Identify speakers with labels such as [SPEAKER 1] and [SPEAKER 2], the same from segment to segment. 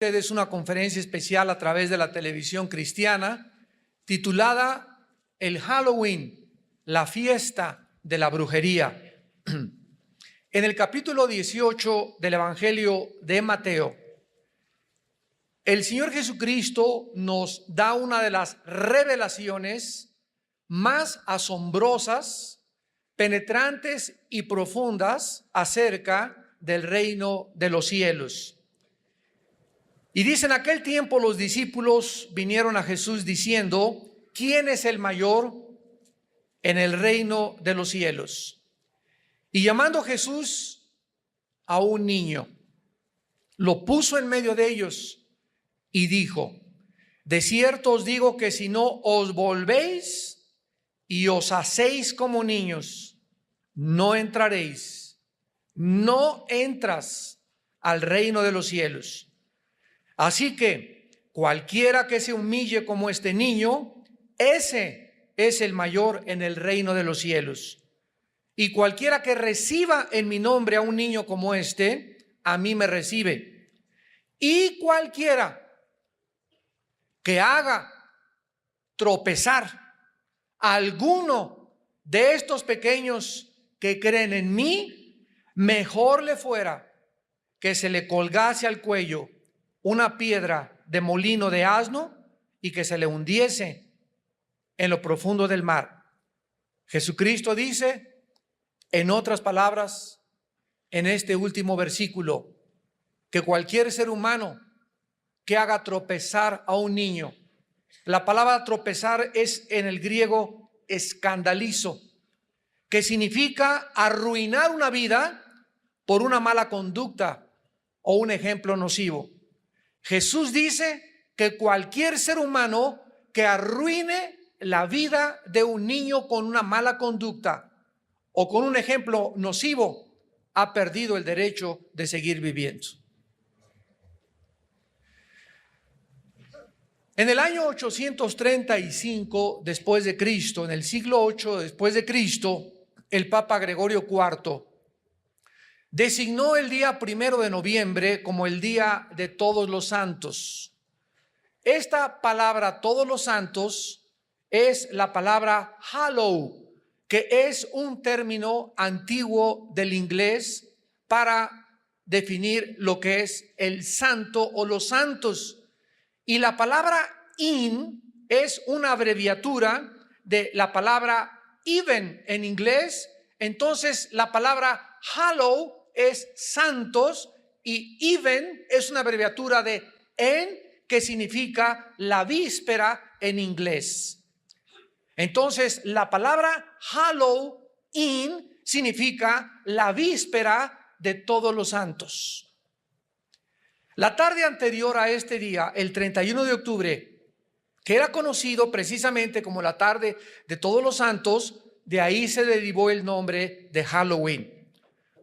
[SPEAKER 1] ustedes una conferencia especial a través de la televisión cristiana titulada El Halloween, la fiesta de la brujería. En el capítulo 18 del Evangelio de Mateo, el Señor Jesucristo nos da una de las revelaciones más asombrosas, penetrantes y profundas acerca del reino de los cielos. Y dice: en aquel tiempo los discípulos vinieron a Jesús diciendo: ¿quién es el mayor en el reino de los cielos? Y llamando Jesús a un niño, lo puso en medio de ellos y dijo: de cierto os digo que si no os volvéis y os hacéis como niños, no entraréis, no entras al reino de los cielos. Así que cualquiera que se humille como este niño, ese es el mayor en el reino de los cielos. Y cualquiera que reciba en mi nombre a un niño como este, a mí me recibe. Y cualquiera que haga tropezar a alguno de estos pequeños que creen en mí, mejor le fuera que se le colgase al cuello una piedra de molino de asno y que se le hundiese en lo profundo del mar. Jesucristo dice, en otras palabras, en este último versículo, que cualquier ser humano que haga tropezar a un niño, la palabra tropezar es en el griego escandalizo, que significa arruinar una vida por una mala conducta o un ejemplo nocivo. Jesús dice que cualquier ser humano que arruine la vida de un niño con una mala conducta o con un ejemplo nocivo ha perdido el derecho de seguir viviendo. En el año 835 después de Cristo, en el siglo 8 después de Cristo, el Papa Gregorio IV designó el día 1 de noviembre como el Día de Todos los Santos. Esta palabra Todos los Santos es la palabra Hallow, que es un término antiguo del inglés para definir lo que es el santo o los santos. Y la palabra in es una abreviatura de la palabra even en inglés. Entonces la palabra hallow es santos y even es una abreviatura de en, que significa la víspera en inglés. Entonces la palabra Halloween significa la víspera de todos los santos. La tarde anterior a este día, el 31 de octubre, que era conocido precisamente como la tarde de todos los santos, de ahí se derivó el nombre de Halloween.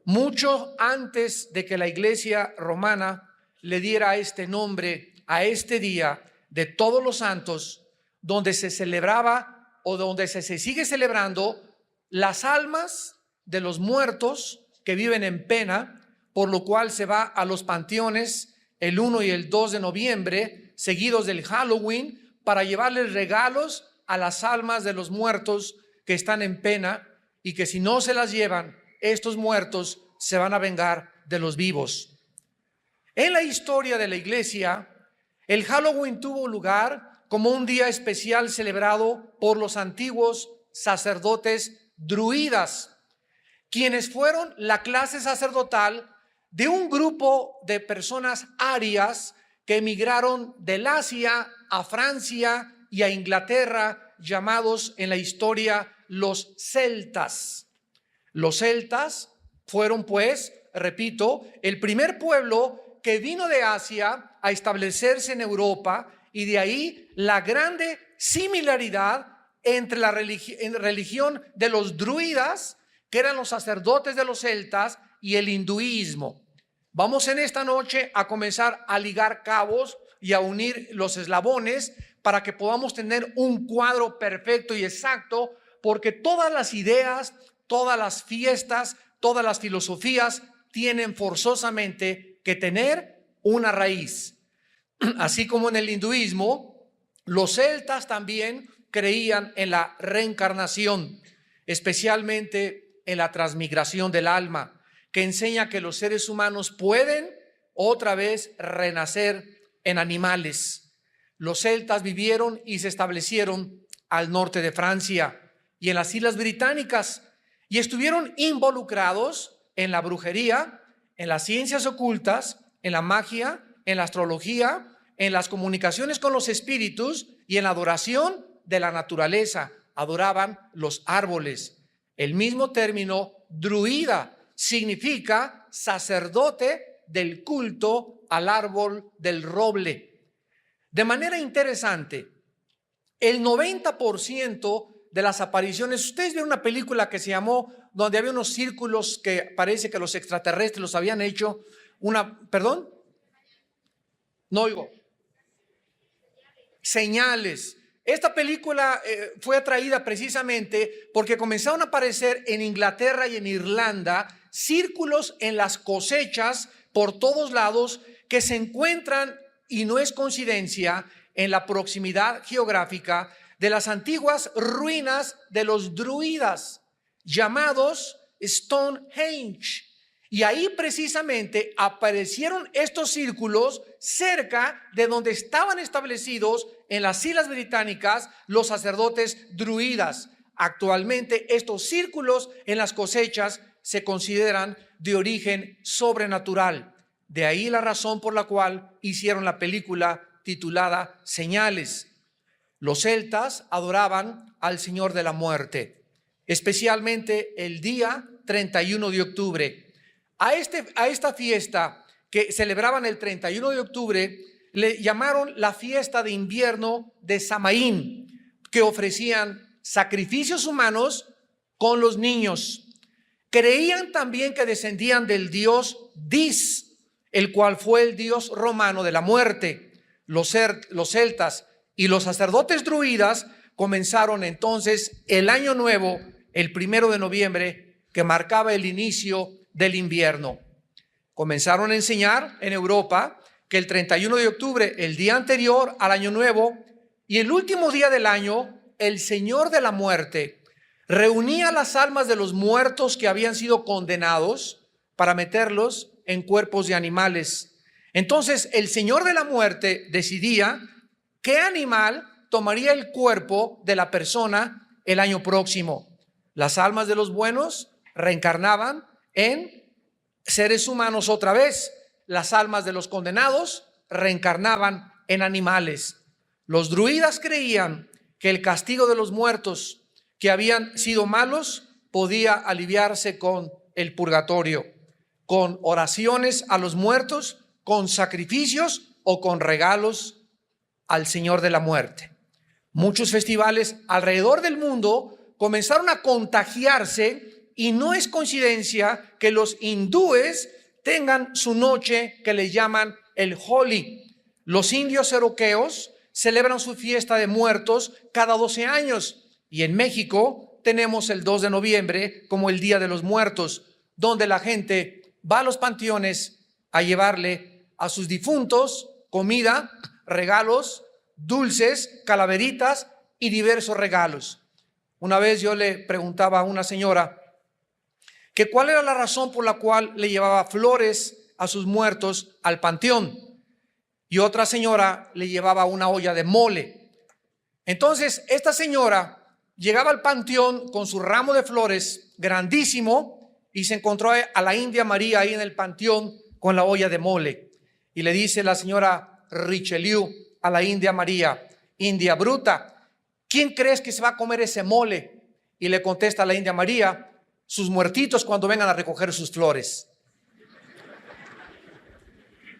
[SPEAKER 1] Mucho antes de que la Iglesia romana le diera este nombre a este día de todos los santos, donde se celebraba o donde se sigue celebrando las almas de los muertos que viven en pena, por lo cual se va a los panteones el 1 y el 2 de noviembre, seguidos del Halloween, para llevarles regalos a las almas de los muertos que están en pena y que si no se las llevan, estos muertos se van a vengar de los vivos. En la historia de la iglesia, el Halloween tuvo lugar como un día especial celebrado por los antiguos sacerdotes druidas, quienes fueron la clase sacerdotal de un grupo de personas arias que emigraron del Asia a Francia y a Inglaterra, llamados en la historia los celtas. Los celtas fueron, pues, repito, el primer pueblo que vino de Asia a establecerse en Europa, y de ahí la grande similaridad entre la religión de los druidas, que eran los sacerdotes de los celtas, y el hinduismo. Vamos en esta noche a comenzar a ligar cabos y a unir los eslabones para que podamos tener un cuadro perfecto y exacto, porque todas las ideas, todas las fiestas, todas las filosofías tienen forzosamente que tener una raíz. así como en el hinduismo, los celtas también creían en la reencarnación, especialmente en la transmigración del alma, que enseña que los seres humanos pueden otra vez renacer en animales. Los celtas vivieron y se establecieron al norte de Francia y en las Islas Británicas, y estuvieron involucrados en la brujería, en las ciencias ocultas, en la magia, en la astrología, en las comunicaciones con los espíritus y en la adoración de la naturaleza. Adoraban los árboles. El mismo término druida significa sacerdote del culto al árbol del roble. De manera interesante, el 90% de las apariciones, ustedes vieron una película que se llamó, donde había unos círculos que parece que los extraterrestres los habían hecho, ¿perdón? No oigo. Señales. Esta película fue atraída precisamente porque comenzaron a aparecer en Inglaterra y en Irlanda círculos en las cosechas por todos lados que se encuentran, y no es coincidencia, en la proximidad geográfica de las antiguas ruinas de los druidas, llamados Stonehenge. Y ahí precisamente aparecieron estos círculos cerca de donde estaban establecidos en las Islas Británicas los sacerdotes druidas. Actualmente estos círculos en las cosechas se consideran de origen sobrenatural. De ahí la razón por la cual hicieron la película titulada Señales. Los celtas adoraban al Señor de la muerte, especialmente el día 31 de octubre. A esta fiesta que celebraban el 31 de octubre le llamaron la fiesta de invierno de Samaín, que ofrecían sacrificios humanos con los niños. Creían también que descendían del dios Dis, el cual fue el dios romano de la muerte. Los celtas y los sacerdotes druidas comenzaron entonces el año nuevo, el 1 de noviembre, que marcaba el inicio del invierno. Comenzaron a enseñar en Europa que el 31 de octubre, el día anterior al año nuevo y el último día del año, el Señor de la muerte reunía las almas de los muertos que habían sido condenados para meterlos en cuerpos de animales. Entonces el Señor de la muerte decidía qué animal tomaría el cuerpo de la persona el año próximo. Las almas de los buenos reencarnaban en seres humanos otra vez. Las almas de los condenados reencarnaban en animales. Los druidas creían que el castigo de los muertos que habían sido malos podía aliviarse con el purgatorio, con oraciones a los muertos, con sacrificios o con regalos al Señor de la muerte. Muchos festivales alrededor del mundo comenzaron a contagiarse, y no es coincidencia que los hindúes tengan su noche que les llaman el Holi. Los indios cherokeos celebran su fiesta de muertos cada 12 años, y en México tenemos el 2 de noviembre como el Día de los Muertos, donde la gente va a los panteones a llevarle a sus difuntos comida, regalos, dulces, calaveritas y diversos regalos. Una vez yo le preguntaba a una señora que cuál era la razón por la cual le llevaba flores a sus muertos al panteón, y otra señora le llevaba una olla de mole. Entonces esta señora llegaba al panteón con su ramo de flores grandísimo y se encontró a la India María ahí en el panteón con la olla de mole, y le dice la señora Richelieu a la India María: India bruta, ¿quién crees que se va a comer ese mole? Y le contesta la India María: sus muertitos cuando vengan a recoger sus flores.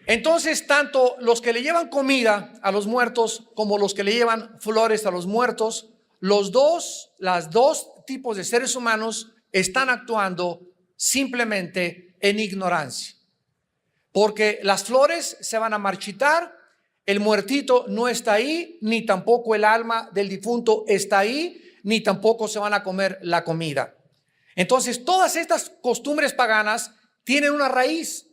[SPEAKER 1] Entonces, tanto los que le llevan comida a los muertos como los que le llevan flores a los muertos, las dos tipos de seres humanos están actuando simplemente en ignorancia, porque las flores se van a marchitar, el muertito no está ahí, ni tampoco el alma del difunto está ahí, ni tampoco se van a comer la comida. Entonces todas estas costumbres paganas tienen una raíz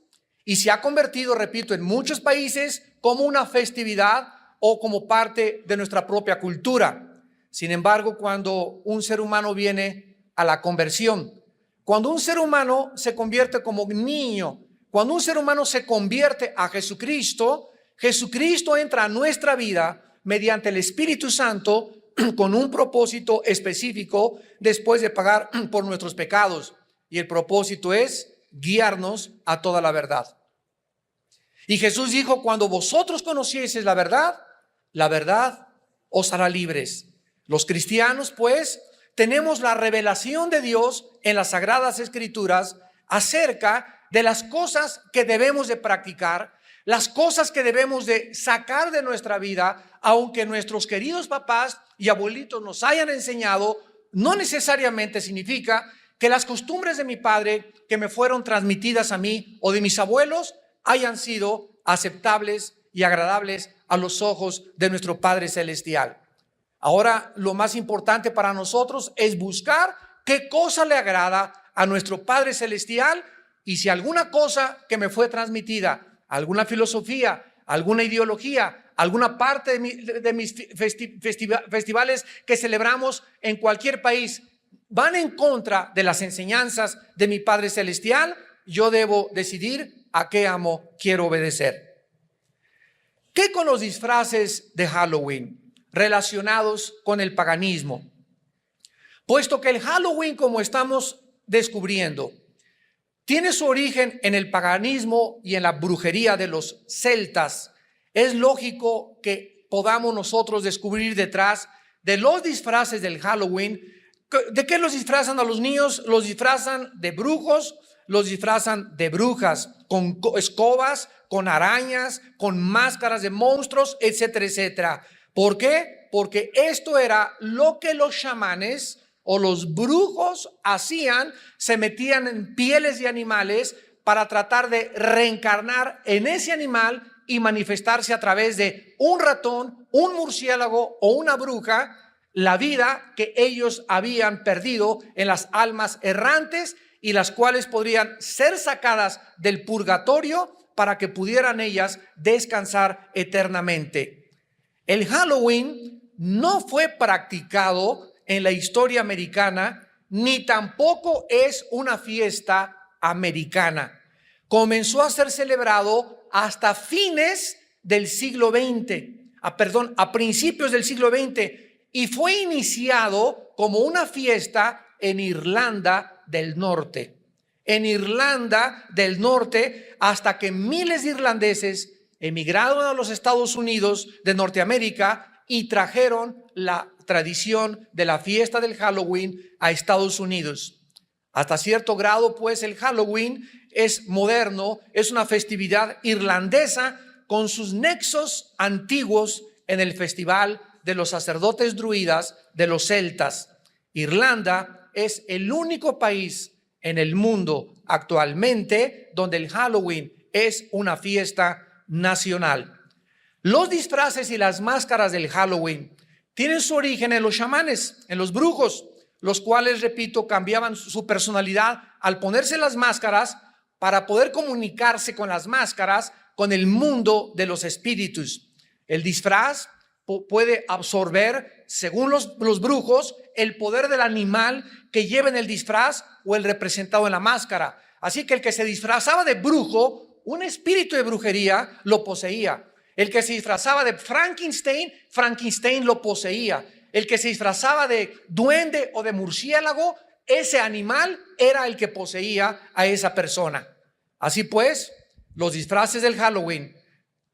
[SPEAKER 1] y se ha convertido, repito, en muchos países como una festividad o como parte de nuestra propia cultura. Sin embargo, cuando un ser humano viene a la conversión, cuando un ser humano se convierte como niño, cuando un ser humano se convierte a Jesucristo, Jesucristo entra a nuestra vida mediante el Espíritu Santo con un propósito específico después de pagar por nuestros pecados. Y el propósito es guiarnos a toda la verdad. Y Jesús dijo, cuando vosotros conocieseis la verdad os hará libres. Los cristianos, pues, tenemos la revelación de Dios en las Sagradas Escrituras acerca de las cosas que debemos de practicar, las cosas que debemos de sacar de nuestra vida, aunque nuestros queridos papás y abuelitos nos hayan enseñado, no necesariamente significa que las costumbres de mi padre que me fueron transmitidas a mí o de mis abuelos hayan sido aceptables y agradables a los ojos de nuestro Padre Celestial. Ahora, lo más importante para nosotros es buscar qué cosa le agrada a nuestro Padre Celestial, y si alguna cosa que me fue transmitida, alguna filosofía, alguna ideología, alguna parte de mis festivales que celebramos en cualquier país van en contra de las enseñanzas de mi Padre Celestial, yo debo decidir a qué amo quiero obedecer. ¿Qué con los disfraces de Halloween relacionados con el paganismo? Puesto que el Halloween, como estamos descubriendo, tiene su origen en el paganismo y en la brujería de los celtas, es lógico que podamos nosotros descubrir detrás de los disfraces del Halloween. ¿De qué los disfrazan a los niños? Los disfrazan de brujos, los disfrazan de brujas, con escobas, con arañas, con máscaras de monstruos, etcétera, etcétera. ¿Por qué? Porque esto era lo que los chamanes o los brujos hacían, se metían en pieles de animales para tratar de reencarnar en ese animal y manifestarse a través de un ratón, un murciélago o una bruja, la vida que ellos habían perdido en las almas errantes y las cuales podrían ser sacadas del purgatorio para que pudieran ellas descansar eternamente. El Halloween no fue practicado en la historia americana, ni tampoco es una fiesta americana. Comenzó a ser celebrado hasta fines del siglo XX, a principios del siglo XX, y fue iniciado como una fiesta en Irlanda del Norte. En Irlanda del Norte, hasta que miles de irlandeses emigraron a los Estados Unidos de Norteamérica y trajeron la tradición de la fiesta del Halloween a Estados Unidos. Hasta cierto grado, pues, el Halloween es moderno, es una festividad irlandesa con sus nexos antiguos en el festival de los sacerdotes druidas de los celtas. Irlanda es el único país en el mundo actualmente donde el Halloween es una fiesta nacional. Los disfraces y las máscaras del Halloween tienen su origen en los chamanes, en los brujos, los cuales, repito, cambiaban su personalidad al ponerse las máscaras para poder comunicarse con las máscaras con el mundo de los espíritus. El disfraz puede absorber, según los brujos, el poder del animal que lleva en el disfraz o el representado en la máscara. Así que el que se disfrazaba de brujo, un espíritu de brujería lo poseía. El que se disfrazaba de Frankenstein, Frankenstein lo poseía. El que se disfrazaba de duende o de murciélago, ese animal era el que poseía a esa persona. Así pues, los disfraces del Halloween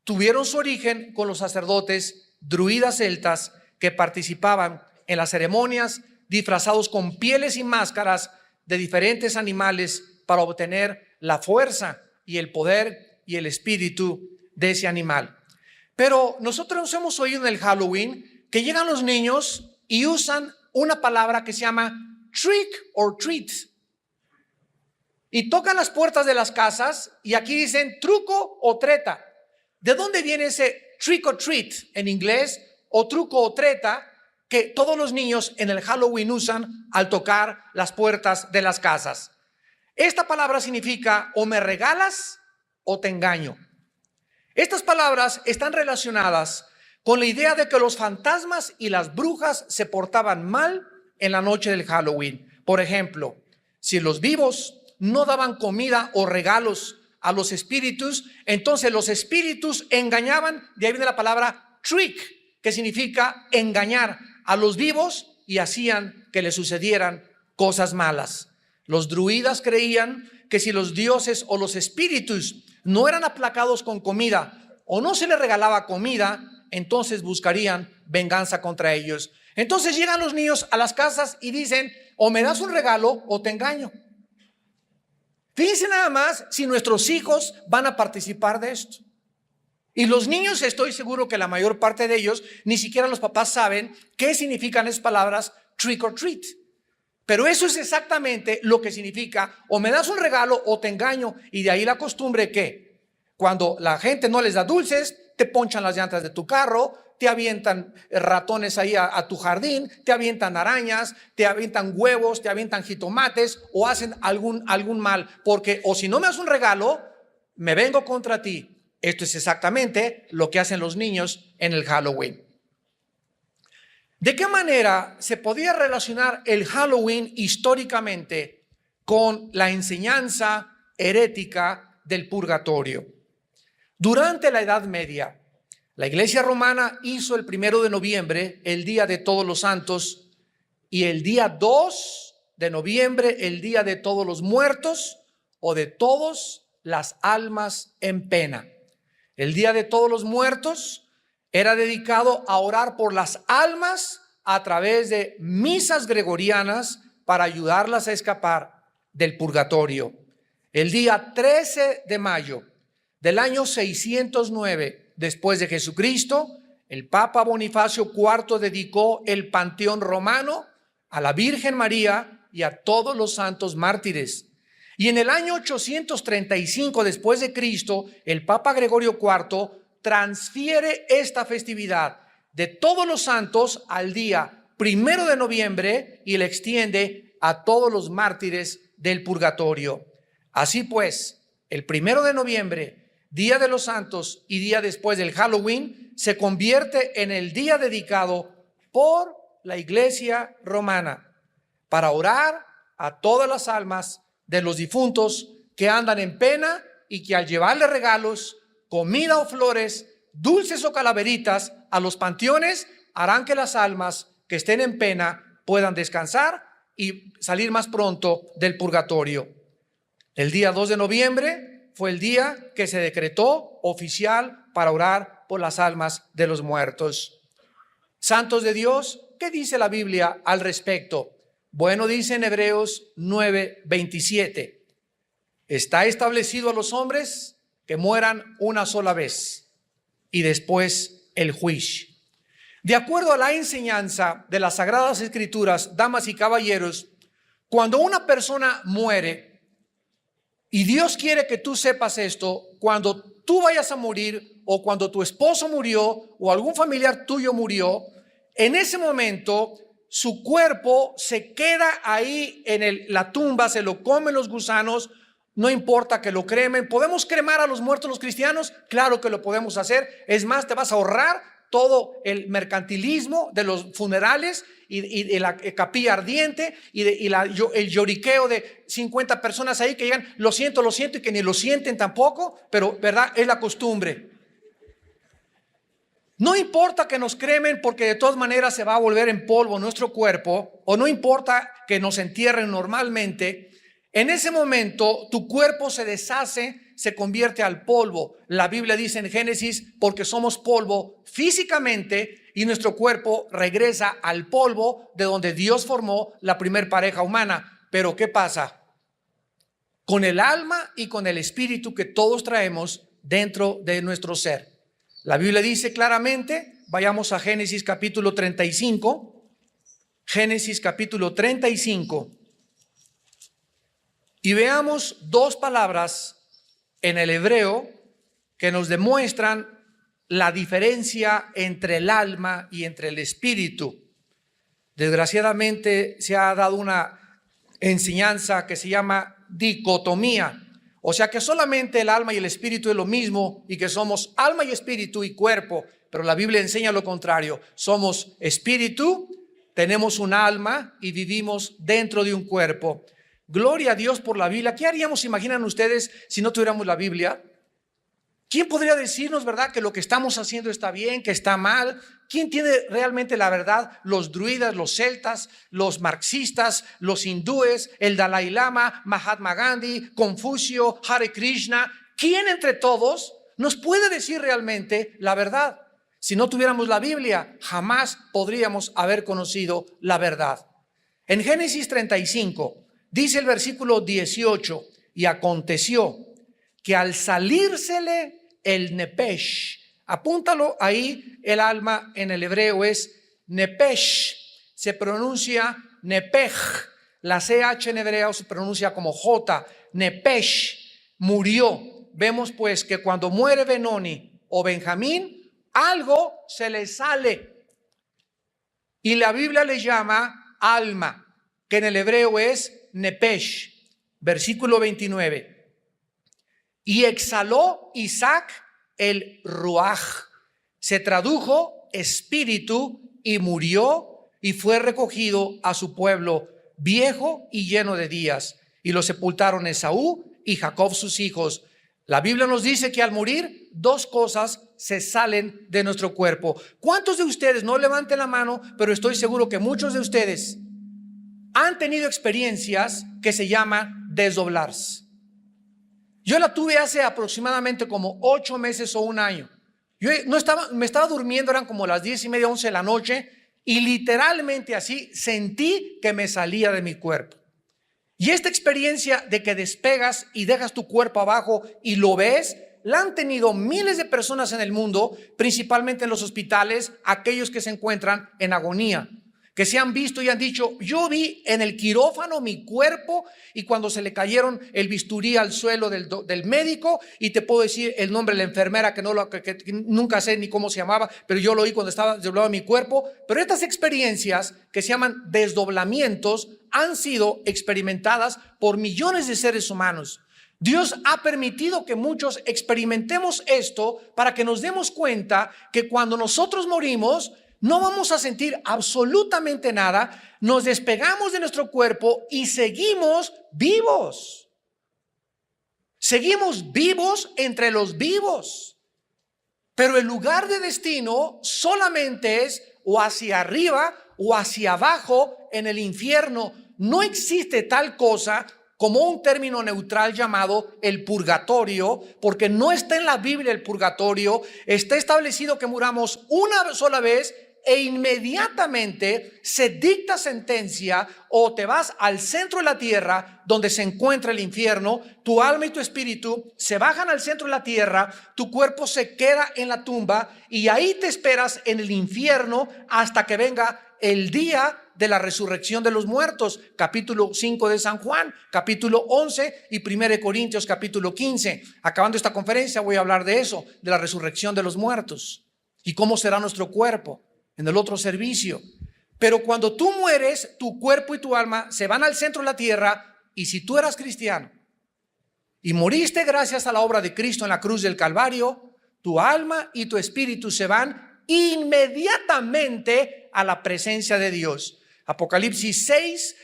[SPEAKER 1] tuvieron su origen con los sacerdotes druidas celtas que participaban en las ceremonias disfrazados con pieles y máscaras de diferentes animales para obtener la fuerza y el poder y el espíritu de ese animal. Pero nosotros hemos oído en el Halloween que llegan los niños y usan una palabra que se llama trick or treat. Y tocan las puertas de las casas y aquí dicen truco o treta. ¿De dónde viene ese trick or treat en inglés o truco o treta que todos los niños en el Halloween usan al tocar las puertas de las casas? Esta palabra significa o me regalas o te engaño. Estas palabras están relacionadas con la idea de que los fantasmas y las brujas se portaban mal en la noche del Halloween. Por ejemplo, si los vivos no daban comida o regalos a los espíritus, entonces los espíritus engañaban, de ahí viene la palabra trick, que significa engañar a los vivos y hacían que les sucedieran cosas malas. Los druidas creían que si los dioses o los espíritus no eran aplacados con comida o no se les regalaba comida, entonces buscarían venganza contra ellos. Entonces llegan los niños a las casas y dicen: o me das un regalo o te engaño. Fíjense nada más si nuestros hijos van a participar de esto. Y los niños, estoy seguro que la mayor parte de ellos, ni siquiera los papás saben qué significan esas palabras trick or treat. Pero eso es exactamente lo que significa: o me das un regalo o te engaño. Y de ahí la costumbre que cuando la gente no les da dulces, te ponchan las llantas de tu carro, te avientan ratones ahí a tu jardín, te avientan arañas, te avientan huevos, te avientan jitomates o hacen algún mal. Porque o si no me das un regalo, me vengo contra ti. Esto es exactamente lo que hacen los niños en el Halloween. ¿De qué manera se podía relacionar el Halloween históricamente con la enseñanza herética del purgatorio? Durante la Edad Media, la Iglesia Romana hizo el 1 de noviembre el Día de Todos los Santos y el día 2 de noviembre el Día de Todos los Muertos o de todas las almas en pena. El Día de Todos los Muertos era dedicado a orar por las almas a través de misas gregorianas para ayudarlas a escapar del purgatorio. El día 13 de mayo del año 609 después de Jesucristo, el Papa Bonifacio IV dedicó el Panteón Romano a la Virgen María y a todos los santos mártires. Y en el año 835 después de Cristo, el Papa Gregorio IV transfiere esta festividad de todos los santos al día 1 de noviembre y la extiende a todos los mártires del purgatorio. Así pues, el 1 de noviembre, Día de los Santos y día después del Halloween, se convierte en el día dedicado por la Iglesia Romana para orar a todas las almas de los difuntos que andan en pena y que al llevarle regalos, comida o flores, dulces o calaveritas a los panteones, harán que las almas que estén en pena puedan descansar y salir más pronto del purgatorio. El día 2 de noviembre fue el día que se decretó oficial para orar por las almas de los muertos. Santos de Dios, ¿qué dice la Biblia al respecto? Bueno, dice en Hebreos 9:27, está establecido a los hombres que mueran una sola vez y después el juicio. De acuerdo a la enseñanza de las Sagradas Escrituras, damas y caballeros, cuando una persona muere, y Dios quiere que tú sepas esto, cuando tú vayas a morir o cuando tu esposo murió o algún familiar tuyo murió, en ese momento su cuerpo se queda ahí en la tumba, se lo comen los gusanos, no importa que lo cremen. ¿Podemos cremar a los muertos los cristianos? Claro que lo podemos hacer. Es más, te vas a ahorrar todo el mercantilismo de los funerales y de la capilla ardiente y el lloriqueo de 50 personas ahí que llegan, lo siento, y que ni lo sienten tampoco, pero verdad, es la costumbre. No importa que nos cremen, porque de todas maneras se va a volver en polvo nuestro cuerpo, o no importa que nos entierren normalmente. En ese momento tu cuerpo se deshace, se convierte al polvo. La Biblia dice en Génesis, porque somos polvo físicamente y nuestro cuerpo regresa al polvo de donde Dios formó la primer pareja humana. Pero ¿qué pasa? Con el alma y con el espíritu que todos traemos dentro de nuestro ser. La Biblia dice claramente, vayamos a Génesis capítulo 35, Génesis capítulo 35. Y veamos dos palabras en el hebreo que nos demuestran la diferencia entre el alma y entre el espíritu. Desgraciadamente se ha dado una enseñanza que se llama dicotomía O sea que solamente el alma y el espíritu es lo mismo y que somos alma y espíritu y cuerpo. Pero la Biblia enseña lo contrario. Somos espíritu, tenemos un alma y vivimos dentro de un cuerpo. Gloria a Dios por la Biblia. ¿Qué haríamos, imaginan ustedes, si no tuviéramos la Biblia? ¿Quién podría decirnos, verdad, que lo que estamos haciendo está bien, que está mal? ¿Quién tiene realmente la verdad? Los druidas, los celtas, los marxistas, los hindúes, el Dalai Lama, Mahatma Gandhi, Confucio, Hare Krishna. ¿Quién entre todos nos puede decir realmente la verdad? Si no tuviéramos la Biblia, jamás podríamos haber conocido la verdad. En Génesis 35, dice el versículo 18, y aconteció que al salírsele el nepesh, apúntalo ahí, el alma en el hebreo es nepesh, se pronuncia nepej, la CH en hebreo se pronuncia como J, nepesh, murió. Vemos pues que cuando muere Benoni o Benjamín, algo se le sale y la Biblia le llama alma, que en el hebreo es nepesh. Versículo 29. Y exhaló Isaac el ruaj, se tradujo espíritu, y murió y fue recogido a su pueblo viejo y lleno de días, y lo sepultaron Esaú y Jacob sus hijos. La Biblia nos dice que al morir dos cosas se salen de nuestro cuerpo. ¿Cuántos de ustedes, no levanten la mano, pero estoy seguro que muchos de ustedes han tenido experiencias que se llaman desdoblarse? Yo la tuve hace aproximadamente como 8 meses o un año. Yo me estaba durmiendo, eran como las 10:30, 11 de la noche, y literalmente así sentí que me salía de mi cuerpo. Y esta experiencia de que despegas y dejas tu cuerpo abajo y lo ves, la han tenido miles de personas en el mundo, principalmente en los hospitales, aquellos que se encuentran en agonía, que se han visto y han dicho: yo vi en el quirófano mi cuerpo, y cuando se le cayeron el bisturí al suelo del médico, y te puedo decir el nombre de la enfermera que nunca sé ni cómo se llamaba, pero yo lo oí cuando estaba desdoblado mi cuerpo. Pero estas experiencias que se llaman desdoblamientos han sido experimentadas por millones de seres humanos. Dios ha permitido que muchos experimentemos esto para que nos demos cuenta que cuando nosotros morimos no vamos a sentir absolutamente nada, nos despegamos de nuestro cuerpo y seguimos vivos. Seguimos vivos entre los vivos. Pero el lugar de destino solamente es o hacia arriba o hacia abajo en el infierno. No existe tal cosa como un término neutral llamado el purgatorio, porque no está en la Biblia el purgatorio. Está establecido que muramos una sola vez e inmediatamente se dicta sentencia, o te vas al centro de la tierra donde se encuentra el infierno. Tu alma y tu espíritu se bajan al centro de la tierra, tu cuerpo se queda en la tumba y ahí te esperas en el infierno hasta que venga el día de la resurrección de los muertos. Capítulo 5 de San Juan, capítulo 11 y 1 Corintios capítulo 15. Acabando esta conferencia voy a hablar de eso, de la resurrección de los muertos y cómo será nuestro cuerpo en el otro servicio. Pero cuando tú mueres, tu cuerpo y tu alma se van al centro de la tierra, y si tú eras cristiano y moriste gracias a la obra de Cristo en la cruz del Calvario, tu alma y tu espíritu se van inmediatamente a la presencia de Dios. Apocalipsis 6,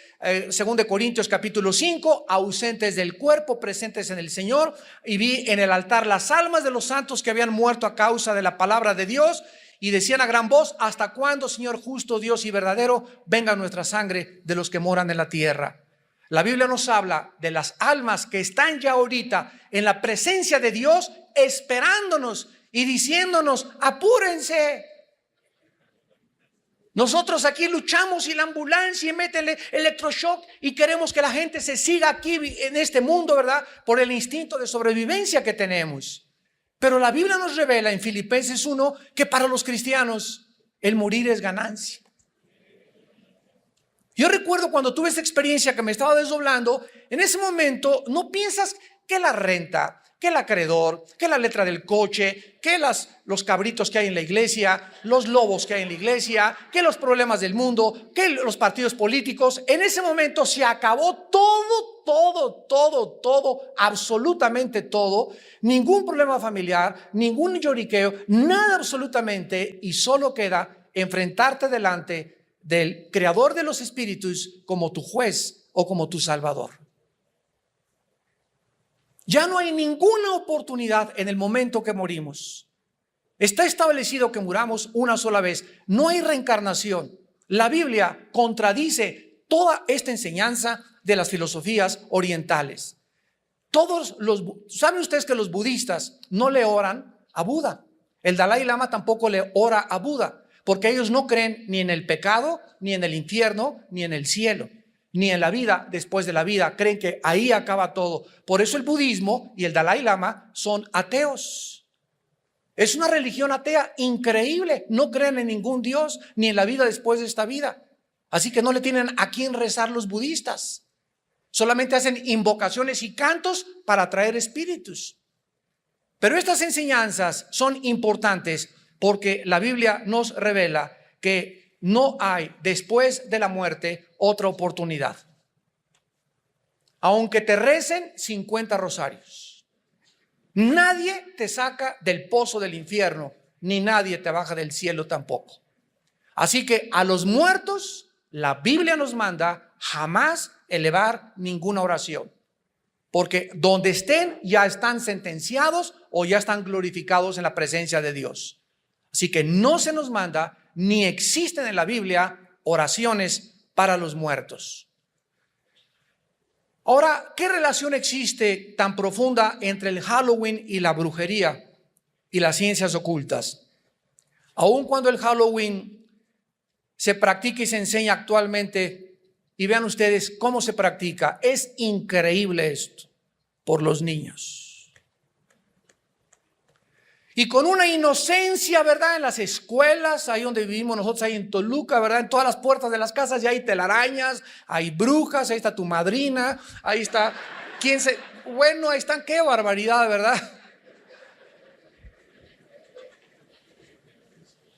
[SPEAKER 1] 2 Corintios capítulo 5, ausentes del cuerpo, presentes en el Señor. Y vi en el altar las almas de los santos que habían muerto a causa de la palabra de Dios, y decían a gran voz: ¿hasta cuándo, Señor justo, Dios y verdadero, venga nuestra sangre de los que moran en la tierra? La Biblia nos habla de las almas que están ya ahorita en la presencia de Dios, esperándonos y diciéndonos: apúrense. Nosotros aquí luchamos y la ambulancia y mete electroshock y queremos que la gente se siga aquí en este mundo, ¿verdad? Por el instinto de sobrevivencia que tenemos. Pero la Biblia nos revela en Filipenses 1 que para los cristianos el morir es ganancia. Yo recuerdo cuando tuve esta experiencia que me estaba desdoblando, en ese momento no piensas que la renta, que el acreedor, que la letra del coche, que los cabritos que hay en la iglesia, los lobos que hay en la iglesia, que los problemas del mundo, que los partidos políticos. En ese momento se acabó todo, absolutamente todo. Ningún problema familiar, ningún lloriqueo, nada absolutamente. Y solo queda enfrentarte delante del creador de los espíritus como tu juez o como tu salvador. Ya no hay ninguna oportunidad en el momento que morimos. Está establecido que muramos una sola vez. No hay reencarnación. La Biblia contradice toda esta enseñanza de las filosofías orientales. ¿Saben ustedes que los budistas no le oran a Buda? El Dalai Lama tampoco le ora a Buda, porque ellos no creen ni en el pecado, ni en el infierno, ni en el cielo, ni en la vida después de la vida. Creen que ahí acaba todo. Por eso el budismo y el Dalai Lama son ateos. Es una religión atea increíble. No creen en ningún Dios, ni en la vida después de esta vida. Así que no le tienen a quién rezar los budistas. Solamente hacen invocaciones y cantos para atraer espíritus. Pero estas enseñanzas son importantes porque la Biblia nos revela que no hay después de la muerte otra oportunidad. Aunque te recen 50 rosarios, nadie te saca del pozo del infierno, ni nadie te baja del cielo tampoco. Así que a los muertos, la Biblia nos manda jamás elevar ninguna oración, porque donde estén ya están sentenciados o ya están glorificados en la presencia de Dios. Así que no se nos manda, ni existen en la Biblia oraciones para los muertos. Ahora, ¿qué relación existe tan profunda entre el Halloween y la brujería y las ciencias ocultas? Aun cuando el Halloween se practica y se enseña actualmente, y vean ustedes cómo se practica, es increíble esto por los niños. Y con una inocencia, ¿verdad? En las escuelas, ahí donde vivimos nosotros, ahí en Toluca, ¿verdad? En todas las puertas de las casas ya hay telarañas, hay brujas, ahí está tu madrina, ahí está, bueno, ahí están, qué barbaridad, ¿verdad?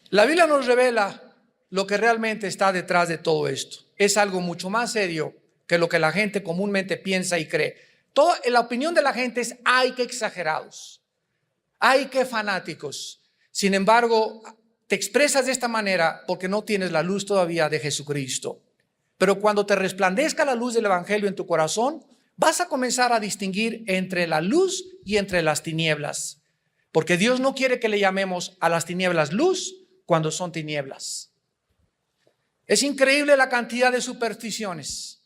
[SPEAKER 1] La Biblia nos revela lo que realmente está detrás de todo esto. Es algo mucho más serio que lo que la gente comúnmente piensa y cree. La opinión de la gente es, ¡ay, qué exagerados! ¡Ay, qué fanáticos! Sin embargo, te expresas de esta manera porque no tienes la luz todavía de Jesucristo. Pero cuando te resplandezca la luz del Evangelio en tu corazón, vas a comenzar a distinguir entre la luz y entre las tinieblas. Porque Dios no quiere que le llamemos a las tinieblas luz cuando son tinieblas. Es increíble la cantidad de supersticiones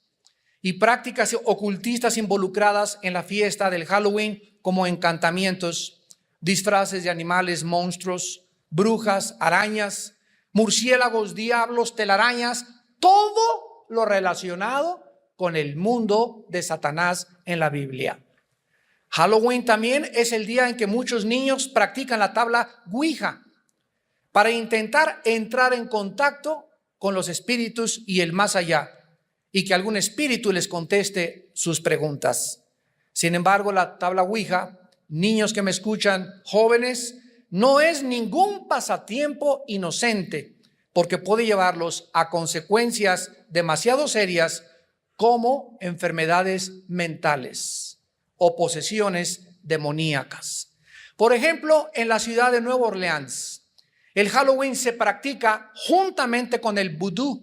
[SPEAKER 1] y prácticas ocultistas involucradas en la fiesta del Halloween, como encantamientos, disfraces de animales, monstruos, brujas, arañas, murciélagos, diablos, telarañas, todo lo relacionado con el mundo de Satanás en la Biblia. Halloween también es el día en que muchos niños practican la tabla Ouija para intentar entrar en contacto con los espíritus y el más allá, y que algún espíritu les conteste sus preguntas. Sin embargo, la tabla Ouija, niños que me escuchan, jóvenes, no es ningún pasatiempo inocente, porque puede llevarlos a consecuencias demasiado serias como enfermedades mentales o posesiones demoníacas. Por ejemplo, en la ciudad de Nueva Orleans, el Halloween se practica juntamente con el vudú,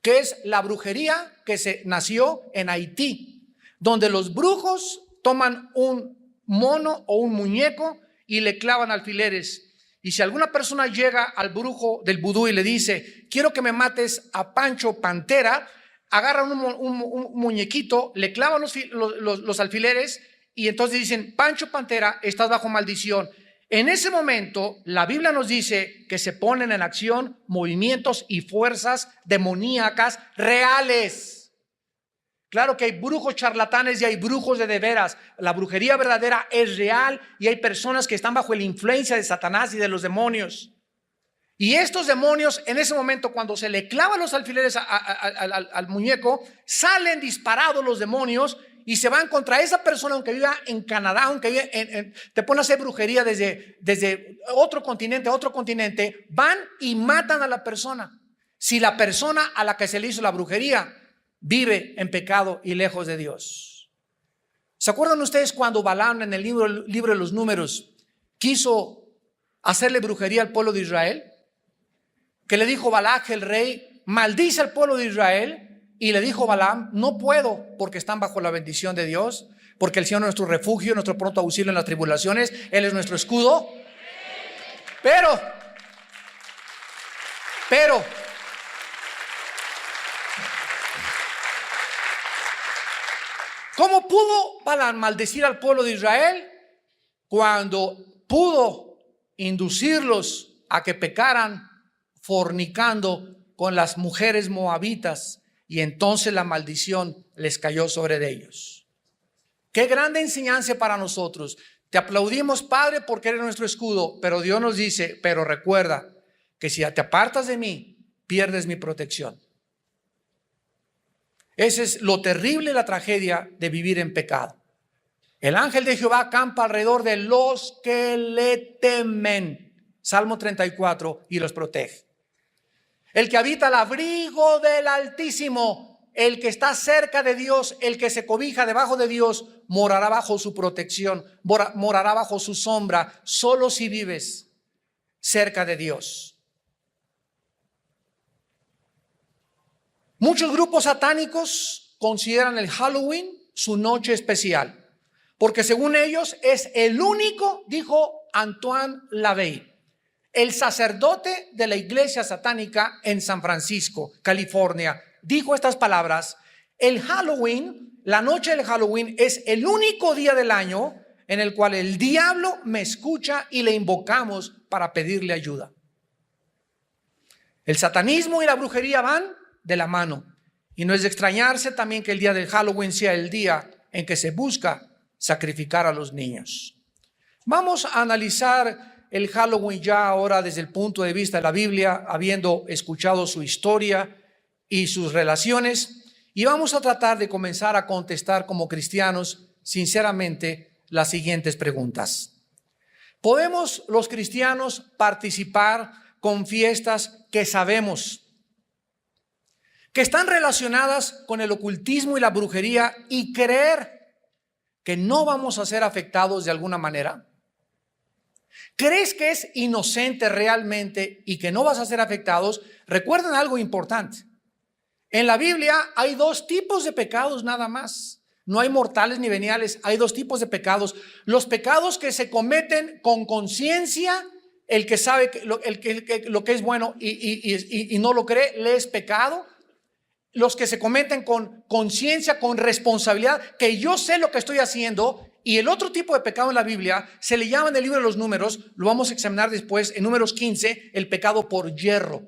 [SPEAKER 1] que es la brujería que se nació en Haití, donde los brujos toman un mono o un muñeco y le clavan alfileres. Y si alguna persona llega al brujo del vudú y le dice, quiero que me mates a Pancho Pantera, agarran un muñequito, le clavan los alfileres y entonces dicen, Pancho Pantera, estás bajo maldición. En ese momento, la Biblia nos dice que se ponen en acción movimientos y fuerzas demoníacas reales. Claro que hay brujos charlatanes y hay brujos de veras. La brujería verdadera es real y hay personas que están bajo la influencia de Satanás y de los demonios. Y estos demonios, en ese momento, cuando se le clavan los alfileres al muñeco, salen disparados los demonios y se van contra esa persona, aunque viva en Canadá, aunque viva te ponen a hacer brujería desde otro continente, van y matan a la persona. Si la persona a la que se le hizo la brujería vive en pecado y lejos de Dios. ¿Se acuerdan ustedes cuando Balaam en el libro de los Números quiso hacerle brujería al pueblo de Israel? Que le dijo Balac el rey: maldice al pueblo de Israel. Y le dijo Balaam: no puedo, porque están bajo la bendición de Dios, porque el Señor es nuestro refugio, nuestro pronto auxilio en las tribulaciones, Él es nuestro escudo. Pero ¿cómo pudo Balaam maldecir al pueblo de Israel? Cuando pudo inducirlos a que pecaran fornicando con las mujeres moabitas, y entonces la maldición les cayó sobre ellos. Qué grande enseñanza para nosotros. Te aplaudimos, Padre, porque eres nuestro escudo, pero Dios nos dice: pero recuerda que si te apartas de mí, pierdes mi protección. Ese es lo terrible, la tragedia de vivir en pecado. El ángel de Jehová acampa alrededor de los que le temen, Salmo 34, y los protege. El que habita al abrigo del Altísimo, el que está cerca de Dios, el que se cobija debajo de Dios, morará bajo su protección, morará bajo su sombra, solo si vives cerca de Dios. Muchos grupos satánicos consideran el Halloween su noche especial, porque según ellos es el único, dijo Antoine Lavey, el sacerdote de la iglesia satánica en San Francisco, California, dijo estas palabras: el Halloween, la noche del Halloween, es el único día del año en el cual el diablo me escucha y le invocamos para pedirle ayuda. El satanismo y la brujería van de la mano, y no es de extrañarse también que el día del Halloween sea el día en que se busca sacrificar a los niños. Vamos a analizar el Halloween ya ahora desde el punto de vista de la Biblia, habiendo escuchado su historia y sus relaciones, y vamos a tratar de comenzar a contestar como cristianos sinceramente las siguientes preguntas. ¿Podemos los cristianos participar con fiestas que sabemos que están relacionadas con el ocultismo y la brujería y creer que no vamos a ser afectados de alguna manera? ¿Crees que es inocente realmente y que no vas a ser afectados? Recuerden algo importante. En la Biblia hay dos tipos de pecados nada más. No hay mortales ni veniales, hay dos tipos de pecados. Los pecados que se cometen con conciencia, el que sabe lo que es bueno y no lo cree, le es pecado. Los que se cometen con conciencia, con responsabilidad, que yo sé lo que estoy haciendo. Y el otro tipo de pecado en la Biblia se le llama en el libro de los Números, lo vamos a examinar después en Números 15, el pecado por yerro.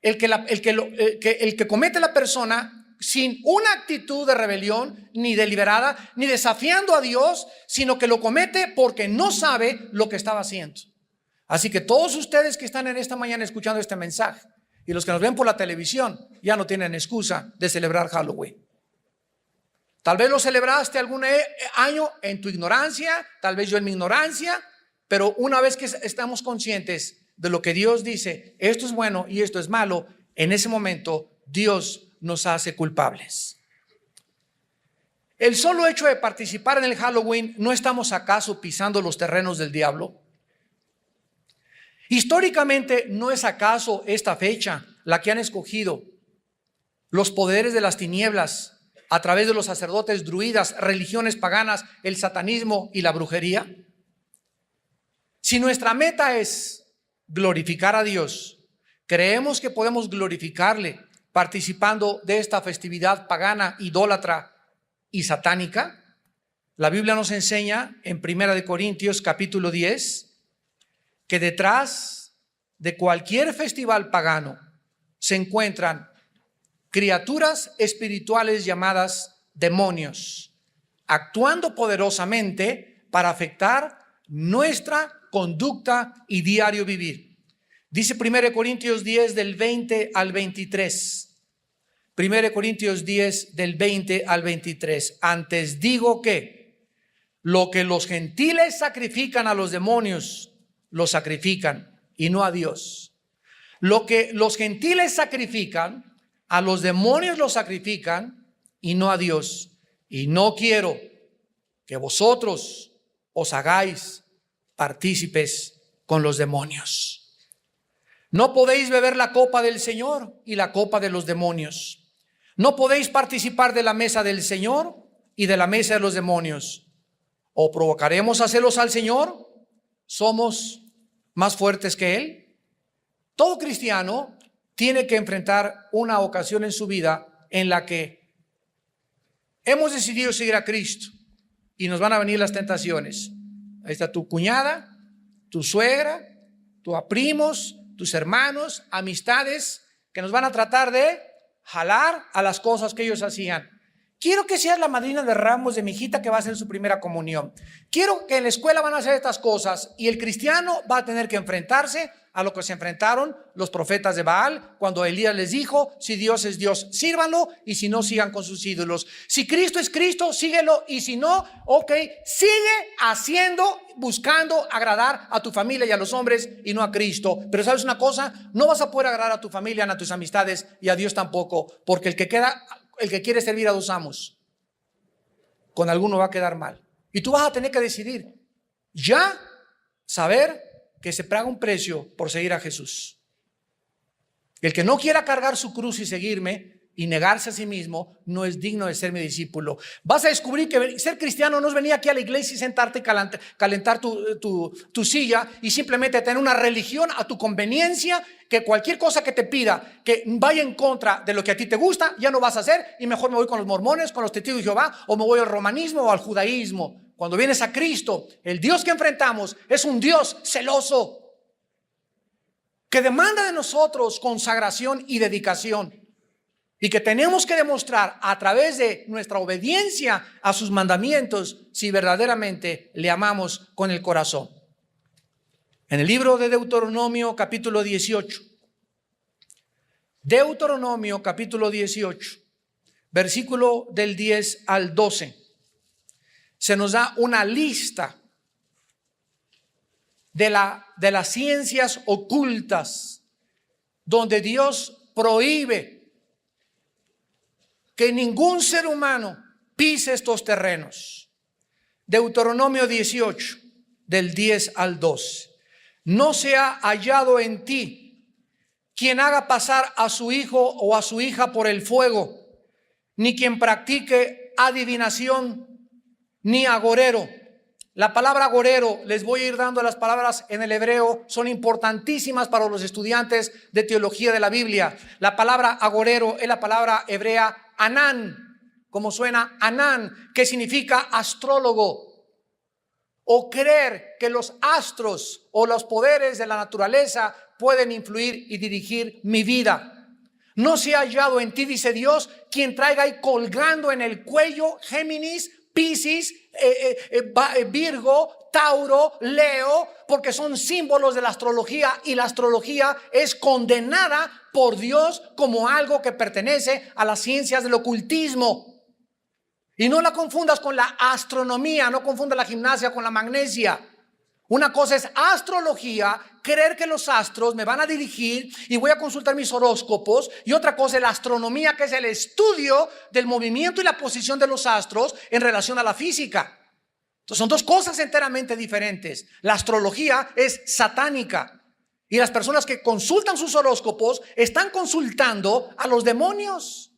[SPEAKER 1] El que comete la persona sin una actitud de rebelión, ni deliberada, ni desafiando a Dios, sino que lo comete porque no sabe lo que estaba haciendo. Así que todos ustedes que están en esta mañana escuchando este mensaje, y los que nos ven por la televisión, ya no tienen excusa de celebrar Halloween. Tal vez lo celebraste algún año en tu ignorancia, tal vez yo en mi ignorancia, pero una vez que estamos conscientes de lo que Dios dice, esto es bueno y esto es malo, en ese momento Dios nos hace culpables. El solo hecho de participar en el Halloween, ¿no estamos acaso pisando los terrenos del diablo? Históricamente, ¿no es acaso esta fecha la que han escogido los poderes de las tinieblas a través de los sacerdotes druidas, religiones paganas, el satanismo y la brujería? Si nuestra meta es glorificar a Dios, ¿creemos que podemos glorificarle participando de esta festividad pagana, idólatra y satánica? La Biblia nos enseña en 1 Corintios capítulo 10 que detrás de cualquier festival pagano se encuentran criaturas espirituales llamadas demonios, actuando poderosamente para afectar nuestra conducta y diario vivir. Dice 1 Corintios 10 del 20 al 23: 1 Corintios 10 del 20 al 23. Antes digo que lo que los gentiles sacrifican a los demonios, lo sacrifican y no a Dios. Lo que los gentiles sacrifican, a los demonios lo sacrifican y no a Dios. Y no quiero que vosotros os hagáis partícipes con los demonios. No podéis beber la copa del Señor y la copa de los demonios. No podéis participar de la mesa del Señor y de la mesa de los demonios. ¿O provocaremos a celos al Señor? ¿Somos más fuertes que Él? Todo cristiano tiene que enfrentar una ocasión en su vida en la que hemos decidido seguir a Cristo y nos van a venir las tentaciones. Ahí está tu cuñada, tu suegra, tus primos, tus hermanos, amistades que nos van a tratar de jalar a las cosas que ellos hacían. Quiero que seas la madrina de ramos de mi hijita que va a hacer su primera comunión. Quiero que en la escuela van a hacer estas cosas y el cristiano va a tener que enfrentarse a lo que se enfrentaron los profetas de Baal cuando Elías les dijo: si Dios es Dios, sírvanlo, y si no, sigan con sus ídolos. Si Cristo es Cristo, síguelo, y si no, ok, sigue haciendo, buscando agradar a tu familia y a los hombres y no a Cristo. Pero ¿sabes una cosa? No vas a poder agradar a tu familia, ni a tus amistades, y a Dios tampoco, porque el que quiere servir a dos amos, con alguno va a quedar mal. Y tú vas a tener que decidir ya saber que se paga un precio por seguir a Jesús. El que no quiera cargar su cruz y seguirme y negarse a sí mismo no es digno de ser mi discípulo. Vas a descubrir que ser cristiano no es venir aquí a la iglesia y sentarte y calentar tu silla y simplemente tener una religión a tu conveniencia, que cualquier cosa que te pida que vaya en contra de lo que a ti te gusta, ya no vas a hacer, y mejor me voy con los mormones, con los testigos de Jehová, o me voy al romanismo o al judaísmo. Cuando vienes a Cristo, el Dios que enfrentamos es un Dios celoso, que demanda de nosotros consagración y dedicación, y que tenemos que demostrar a través de nuestra obediencia a sus mandamientos si verdaderamente le amamos con el corazón. En el libro de Deuteronomio capítulo 18, Deuteronomio capítulo 18, versículo del 10 al 12, se nos da una lista de las ciencias ocultas donde Dios prohíbe que ningún ser humano pise estos terrenos. Deuteronomio 18, del 10 al 12. No se ha hallado en ti quien haga pasar a su hijo o a su hija por el fuego, ni quien practique adivinación, ni agorero. La palabra agorero, les voy a ir dando las palabras en el hebreo, son importantísimas para los estudiantes de teología de la Biblia. La palabra agorero es la palabra hebrea Anán, como suena Anán, que significa astrólogo, o creer que los astros o los poderes de la naturaleza pueden influir y dirigir mi vida. No se ha hallado en ti, dice Dios, quien traiga ahí colgando en el cuello Géminis, Piscis, Virgo, Tauro, Leo, porque son símbolos de la astrología, y la astrología es condenada por Dios como algo que pertenece a las ciencias del ocultismo. Y no la confundas con la astronomía, no confundas la gimnasia con la magnesia. Una cosa es astrología, creer que los astros me van a dirigir y voy a consultar mis horóscopos, y otra cosa es la astronomía, que es el estudio del movimiento y la posición de los astros en relación a la física. Entonces son dos cosas enteramente diferentes. La astrología es satánica, y las personas que consultan sus horóscopos están consultando a los demonios.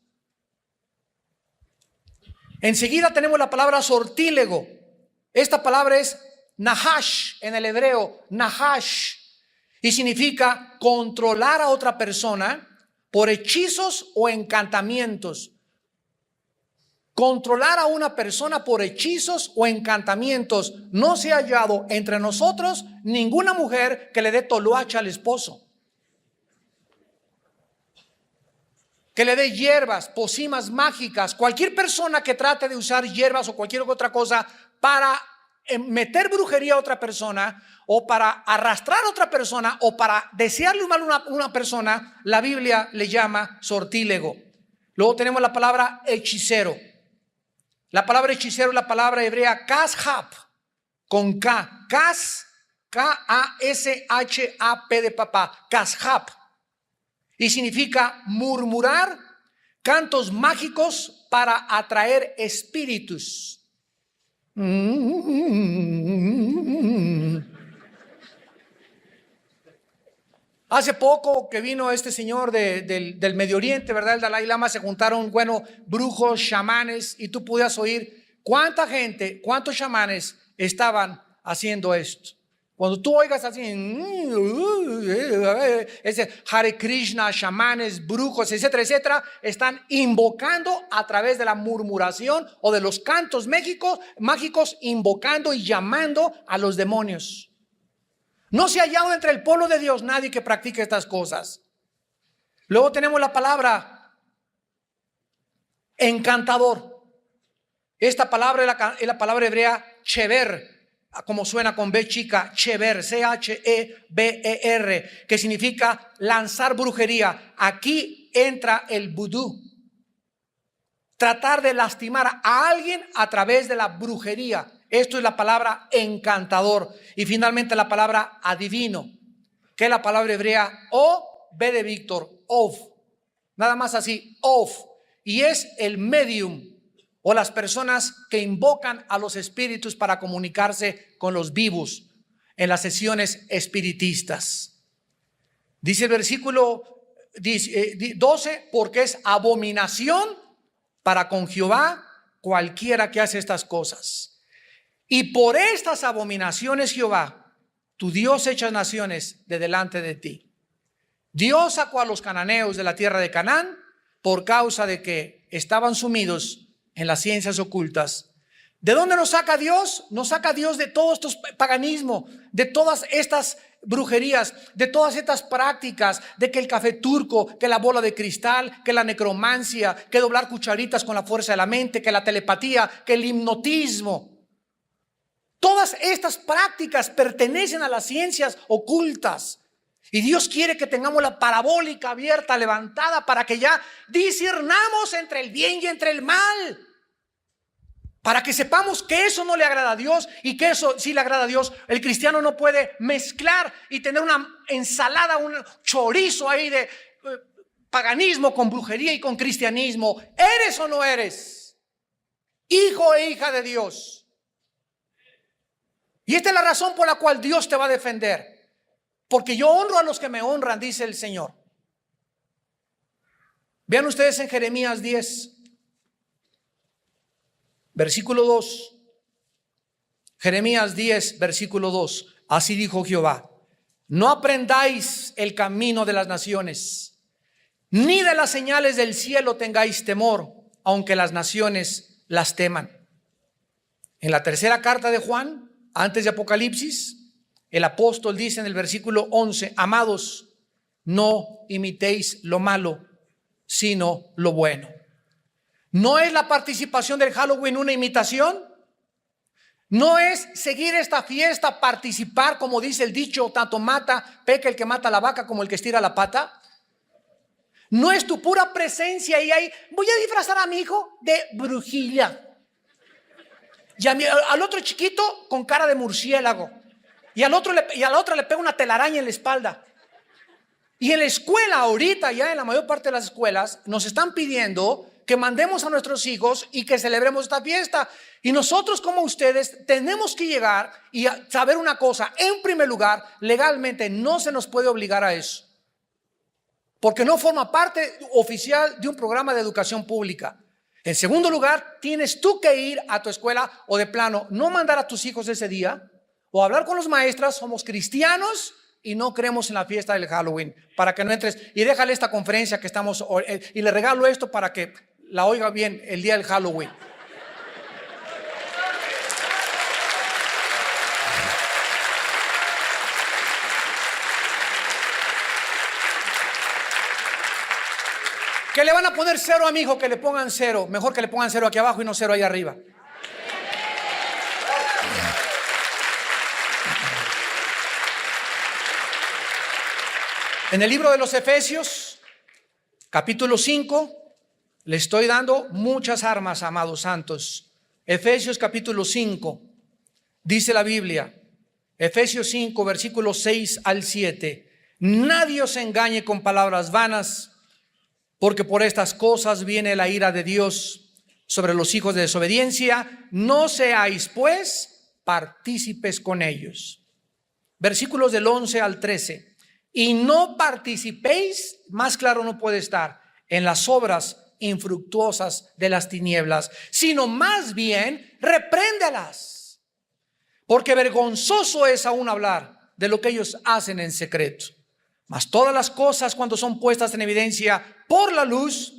[SPEAKER 1] Enseguida tenemos la palabra sortílego. Esta palabra es Nahash en el hebreo, Nahash, y significa controlar a otra persona por hechizos o encantamientos. Controlar a una persona por hechizos o encantamientos. No se ha hallado entre nosotros ninguna mujer que le dé toloache al esposo, que le dé hierbas, pócimas mágicas. Cualquier persona que trate de usar hierbas o cualquier otra cosa para meter brujería a otra persona, o para arrastrar a otra persona, o para desearle un mal a una persona, la Biblia le llama sortílego. Luego tenemos la palabra hechicero. La palabra hechicero es la palabra hebrea kashab, con K. K-A-S-H-A-P de papá. Kashab. Y significa murmurar cantos mágicos para atraer espíritus. Hace poco que vino este señor del Medio Oriente, ¿verdad? El Dalai Lama, se juntaron, bueno, brujos, chamanes, y tú podías oír cuánta gente, cuántos chamanes estaban haciendo esto. Cuando tú oigas así, ese Hare Krishna, chamanes, brujos, etcétera, etcétera, están invocando a través de la murmuración o de los cantos mágicos, invocando y llamando a los demonios. No se ha hallado entre el pueblo de Dios nadie que practique estas cosas. Luego tenemos la palabra encantador. Esta palabra es la palabra hebrea chever, como suena con B chica, chever, C-H-E-B-E-R, que significa lanzar brujería. Aquí entra el vudú. Tratar de lastimar a alguien a través de la brujería. Esto es la palabra encantador. Y finalmente la palabra adivino, que es la palabra hebrea O, B de Víctor, of. Nada más así, of. Y es el medium o las personas que invocan a los espíritus para comunicarse con los vivos en las sesiones espiritistas. Dice el versículo 12, porque es abominación para con Jehová cualquiera que hace estas cosas. Y por estas abominaciones Jehová, tu Dios, echa naciones de delante de ti. Dios sacó a los cananeos de la tierra de Canaán por causa de que estaban sumidos en las ciencias ocultas. ¿De dónde nos saca Dios? Nos saca Dios de todo estos paganismo, de todas estas brujerías, de todas estas prácticas, de que el café turco, que la bola de cristal, que la necromancia, que doblar cucharitas con la fuerza de la mente, que la telepatía, que el hipnotismo. Todas estas prácticas pertenecen a las ciencias ocultas. Y Dios quiere que tengamos la parabólica abierta, levantada, para que ya discernamos entre el bien y entre el mal. Para que sepamos que eso no le agrada a Dios y que eso sí le agrada a Dios. El cristiano no puede mezclar y tener una ensalada, un chorizo ahí de paganismo con brujería y con cristianismo. ¿Eres o no eres hijo e hija de Dios? Y esta es la razón por la cual Dios te va a defender. Porque yo honro a los que me honran, dice el Señor. Vean ustedes en Jeremías 10, versículo 2. Jeremías 10, versículo 2. Así dijo Jehová: no aprendáis el camino de las naciones, ni de las señales del cielo tengáis temor, aunque las naciones las teman. En la tercera carta de Juan, antes de Apocalipsis, el apóstol dice en el versículo 11: amados, no imitéis lo malo, sino lo bueno. ¿No es la participación del Halloween una imitación? ¿No es seguir esta fiesta, participar, como dice el dicho, tanto peca el que mata la vaca como el que estira la pata? ¿No es tu pura presencia y ahí voy a disfrazar a mi hijo de brujilla? Y al otro chiquito con cara de murciélago. Y a la otra le pega una telaraña en la espalda. Y en la escuela ahorita, ya en la mayor parte de las escuelas, nos están pidiendo que mandemos a nuestros hijos y que celebremos esta fiesta. Y nosotros como ustedes tenemos que llegar y saber una cosa. En primer lugar, legalmente no se nos puede obligar a eso, porque no forma parte oficial de un programa de educación pública. En segundo lugar, tienes tú que ir a tu escuela o de plano no mandar a tus hijos ese día o hablar con los maestras. Somos cristianos y no creemos en la fiesta del Halloween, para que no entres. Y déjale esta conferencia que estamos, y le regalo esto para que la oiga bien el día del Halloween. ¿Qué le van a poner cero a mi hijo? Que le pongan cero. Mejor que le pongan cero aquí abajo y no cero ahí arriba. En el libro de los Efesios, capítulo 5, Le estoy dando muchas armas, amados santos. Efesios capítulo 5, dice la Biblia, Efesios 5, versículos 6 al 7. Nadie os engañe con palabras vanas, porque por estas cosas viene la ira de Dios sobre los hijos de desobediencia. No seáis pues partícipes con ellos. Versículos del 11 al 13. Y no participéis, más claro no puede estar, en las obras infructuosas de las tinieblas, sino más bien repréndelas, porque vergonzoso es aún hablar de lo que ellos hacen en secreto. Mas todas las cosas, cuando son puestas en evidencia por la luz,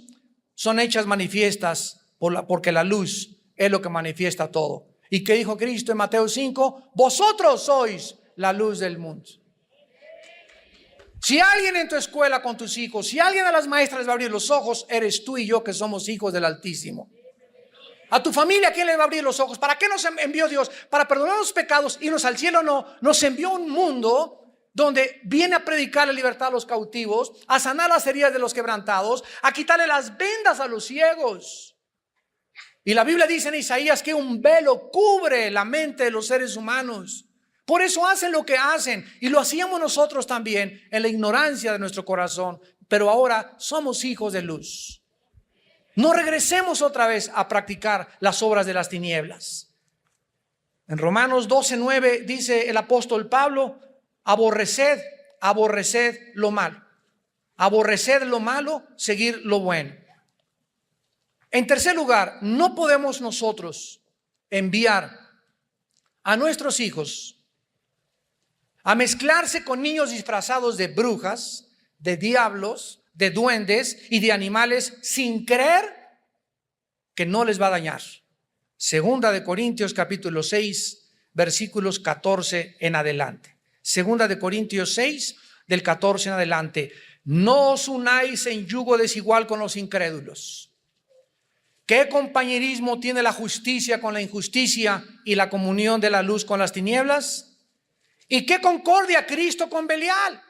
[SPEAKER 1] son hechas manifiestas porque la luz es lo que manifiesta todo. ¿Y qué dijo Cristo en Mateo 5? Vosotros sois la luz del mundo. Si alguien en tu escuela con tus hijos, si alguien a las maestras les va a abrir los ojos, eres tú y yo, que somos hijos del Altísimo. A tu familia, ¿quién le va a abrir los ojos? ¿Para qué nos envió Dios? Para perdonar los pecados, irnos al cielo. No, nos envió un mundo donde viene a predicar la libertad a los cautivos, a sanar las heridas de los quebrantados, a quitarle las vendas a los ciegos. Y la Biblia dice en Isaías que un velo cubre la mente de los seres humanos. Por eso hacen lo que hacen, y lo hacíamos nosotros también en la ignorancia de nuestro corazón. Pero ahora somos hijos de luz. No regresemos otra vez a practicar las obras de las tinieblas. En Romanos 12:9 dice el apóstol Pablo: aborreced lo malo. Aborreced lo malo, seguir lo bueno. En tercer lugar, no podemos nosotros enviar a nuestros hijos a mezclarse con niños disfrazados de brujas, de diablos, de duendes y de animales, sin creer que no les va a dañar. Segunda de Corintios capítulo 6, versículos 14 en adelante. Segunda de Corintios 6, del 14 en adelante. No os unáis en yugo desigual con los incrédulos. ¿Qué compañerismo tiene la justicia con la injusticia y la comunión de la luz con las tinieblas? ¿Y qué concordia Cristo con Belial?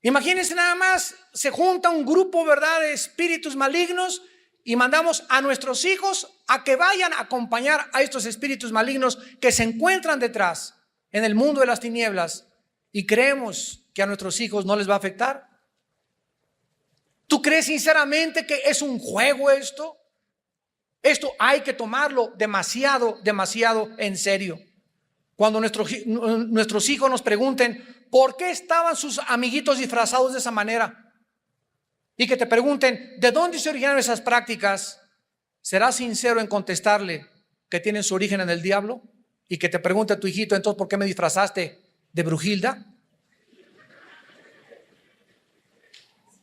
[SPEAKER 1] Imagínense nada más, se junta un grupo, ¿verdad?, de espíritus malignos, y mandamos a nuestros hijos a que vayan a acompañar a estos espíritus malignos que se encuentran detrás en el mundo de las tinieblas, y creemos que a nuestros hijos no les va a afectar. ¿Tú crees sinceramente que es un juego esto? Esto hay que tomarlo demasiado en serio. Cuando nuestros hijos nos pregunten por qué estaban sus amiguitos disfrazados de esa manera, y que te pregunten de dónde se originaron esas prácticas, ¿serás sincero en contestarle que tienen su origen en el diablo? Y que te pregunte a tu hijito: entonces, ¿por qué me disfrazaste de Brujilda?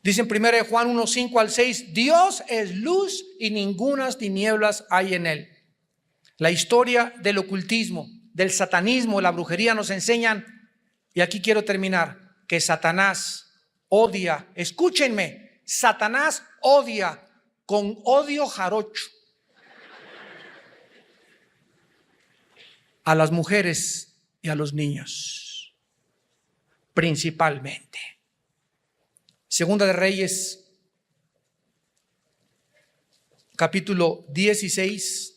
[SPEAKER 1] Dice en 1 Juan 1, 5 al 6, Dios es luz y ningunas tinieblas hay en él. La historia del ocultismo, del satanismo, la brujería nos enseñan, y aquí quiero terminar, que Satanás odia, escúchenme, Satanás odia con odio jarocho a las mujeres y a los niños, principalmente. Segunda de Reyes, capítulo 16.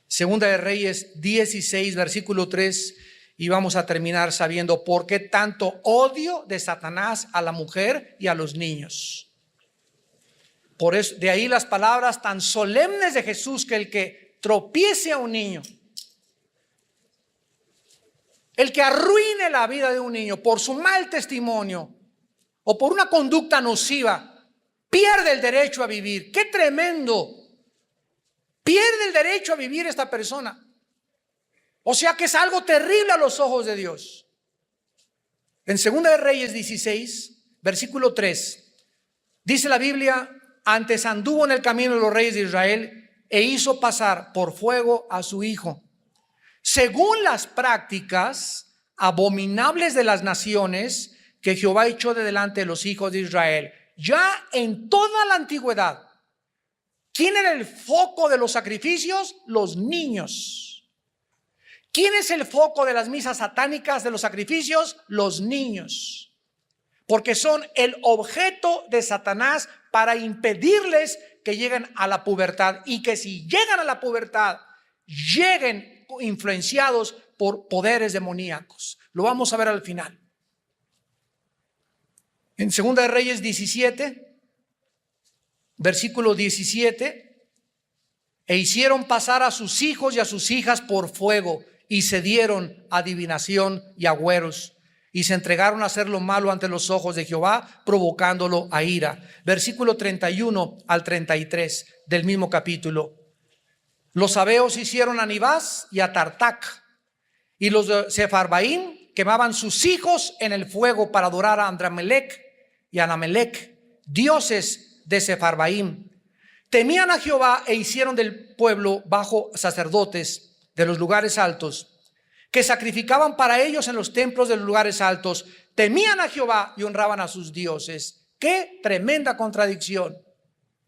[SPEAKER 1] Segunda de Reyes 16, versículo 3, y vamos a terminar sabiendo por qué tanto odio de Satanás a la mujer y a los niños. Por eso, de ahí las palabras tan solemnes de Jesús, que el que tropiece a un niño, el que arruine la vida de un niño por su mal testimonio o por una conducta nociva, pierde el derecho a vivir. ¡Qué tremendo! Pierde el derecho a vivir esta persona. O sea que es algo terrible a los ojos de Dios. En Segunda de Reyes 16, versículo 3, dice la Biblia: antes anduvo en el camino de los reyes de Israel e hizo pasar por fuego a su hijo, según las prácticas abominables de las naciones que Jehová echó de delante de los hijos de Israel. Ya en toda la antigüedad, ¿quién era el foco de los sacrificios? Los niños. ¿Quién es el foco de las misas satánicas, de los sacrificios? Los niños. porque son el objeto de Satanás para impedirles que lleguen a la pubertad, y que si llegan a la pubertad, lleguen influenciados por poderes demoníacos. Lo vamos a ver al final. En 2 de Reyes 17, versículo 17, e hicieron pasar a sus hijos y a sus hijas por fuego, y se dieron a adivinación y agüeros, y se entregaron a hacer lo malo ante los ojos de Jehová, provocándolo a ira. Versículo 31 al 33 del mismo capítulo. Los sabeos hicieron a Nibás y a Tartac, y los de Sepharvaim quemaban sus hijos en el fuego para adorar a Andramelec y a Anamelec, dioses de Sepharvaim. Temían a Jehová e hicieron del pueblo bajo sacerdotes de los lugares altos, que sacrificaban para ellos en los templos de los lugares altos. Temían a Jehová y honraban a sus dioses. ¡Qué tremenda contradicción!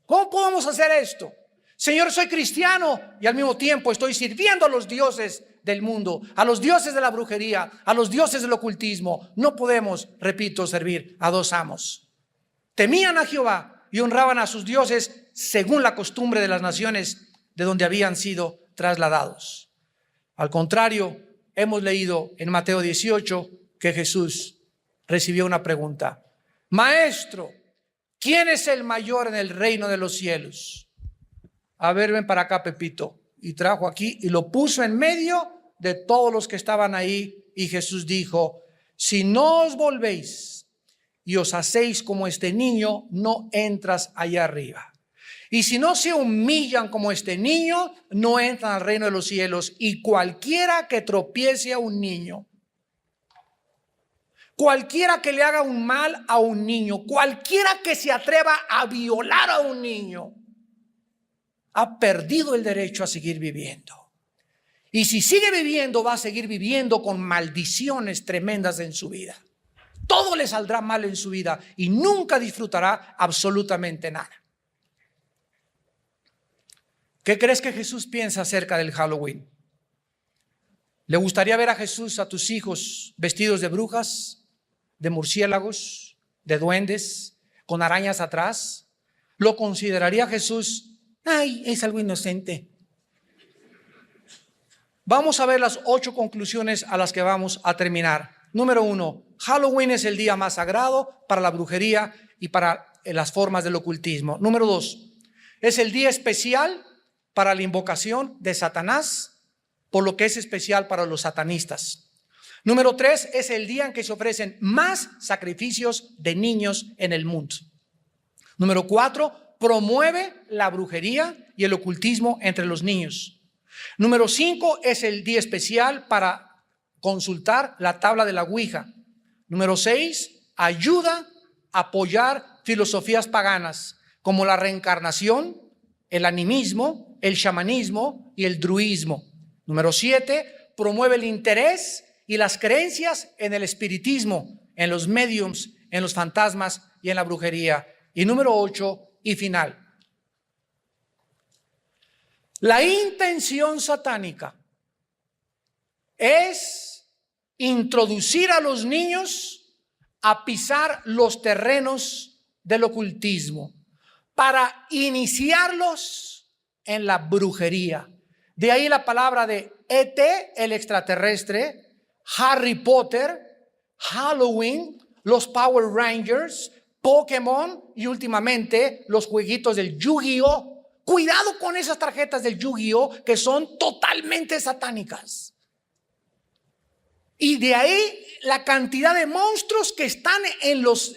[SPEAKER 1] ¿Cómo podemos hacer esto? Señor, soy cristiano y al mismo tiempo estoy sirviendo a los dioses del mundo, a los dioses de la brujería, a los dioses del ocultismo. No podemos, repito, servir a dos amos. Temían a Jehová y honraban a sus dioses según la costumbre de las naciones de donde habían sido trasladados. Al contrario, hemos leído en Mateo 18 que Jesús recibió una pregunta. Maestro, ¿quién es el mayor en el reino de los cielos? A ver, ven para acá, Pepito. Y trajo aquí y lo puso en medio de todos los que estaban ahí. Y Jesús dijo, si no os volvéis y os hacéis como este niño, no entras allá arriba. Y si no se humillan como este niño, no entran al reino de los cielos. Y cualquiera que tropiece a un niño, cualquiera que le haga un mal a un niño, cualquiera que se atreva a violar a un niño, ha perdido el derecho a seguir viviendo. Y si sigue viviendo, va a seguir viviendo con maldiciones tremendas en su vida. Todo le saldrá mal en su vida y nunca disfrutará absolutamente nada. ¿Qué crees que Jesús piensa acerca del Halloween? ¿Le gustaría ver a Jesús, a tus hijos, vestidos de brujas, de murciélagos, de duendes, con arañas atrás? ¿Lo consideraría Jesús? Ay, es algo inocente. Vamos a ver las 8 conclusiones a las que vamos a terminar. Número 1, Halloween es el día más sagrado para la brujería y para las formas del ocultismo. Número 2, es el día especial para la invocación de Satanás, por lo que es especial para los satanistas. Número 3, es el día en que se ofrecen más sacrificios de niños en el mundo. Número 4, promueve la brujería y el ocultismo entre los niños. Número 5, es el día especial para consultar la tabla de la Ouija. Número 6, ayuda a apoyar filosofías paganas como la reencarnación, el animismo, el chamanismo y el druismo. Número 7, promueve el interés y las creencias en el espiritismo, en los mediums, en los fantasmas y en la brujería. Y número 8 y final, la intención satánica es introducir a los niños a pisar los terrenos del ocultismo para iniciarlos en la brujería. De ahí la palabra de ET, el extraterrestre, Harry Potter, Halloween, los Power Rangers, Pokémon y últimamente los jueguitos del Yu-Gi-Oh! Cuidado con esas tarjetas del Yu-Gi-Oh! Que son totalmente satánicas. Y de ahí la cantidad de monstruos que están en los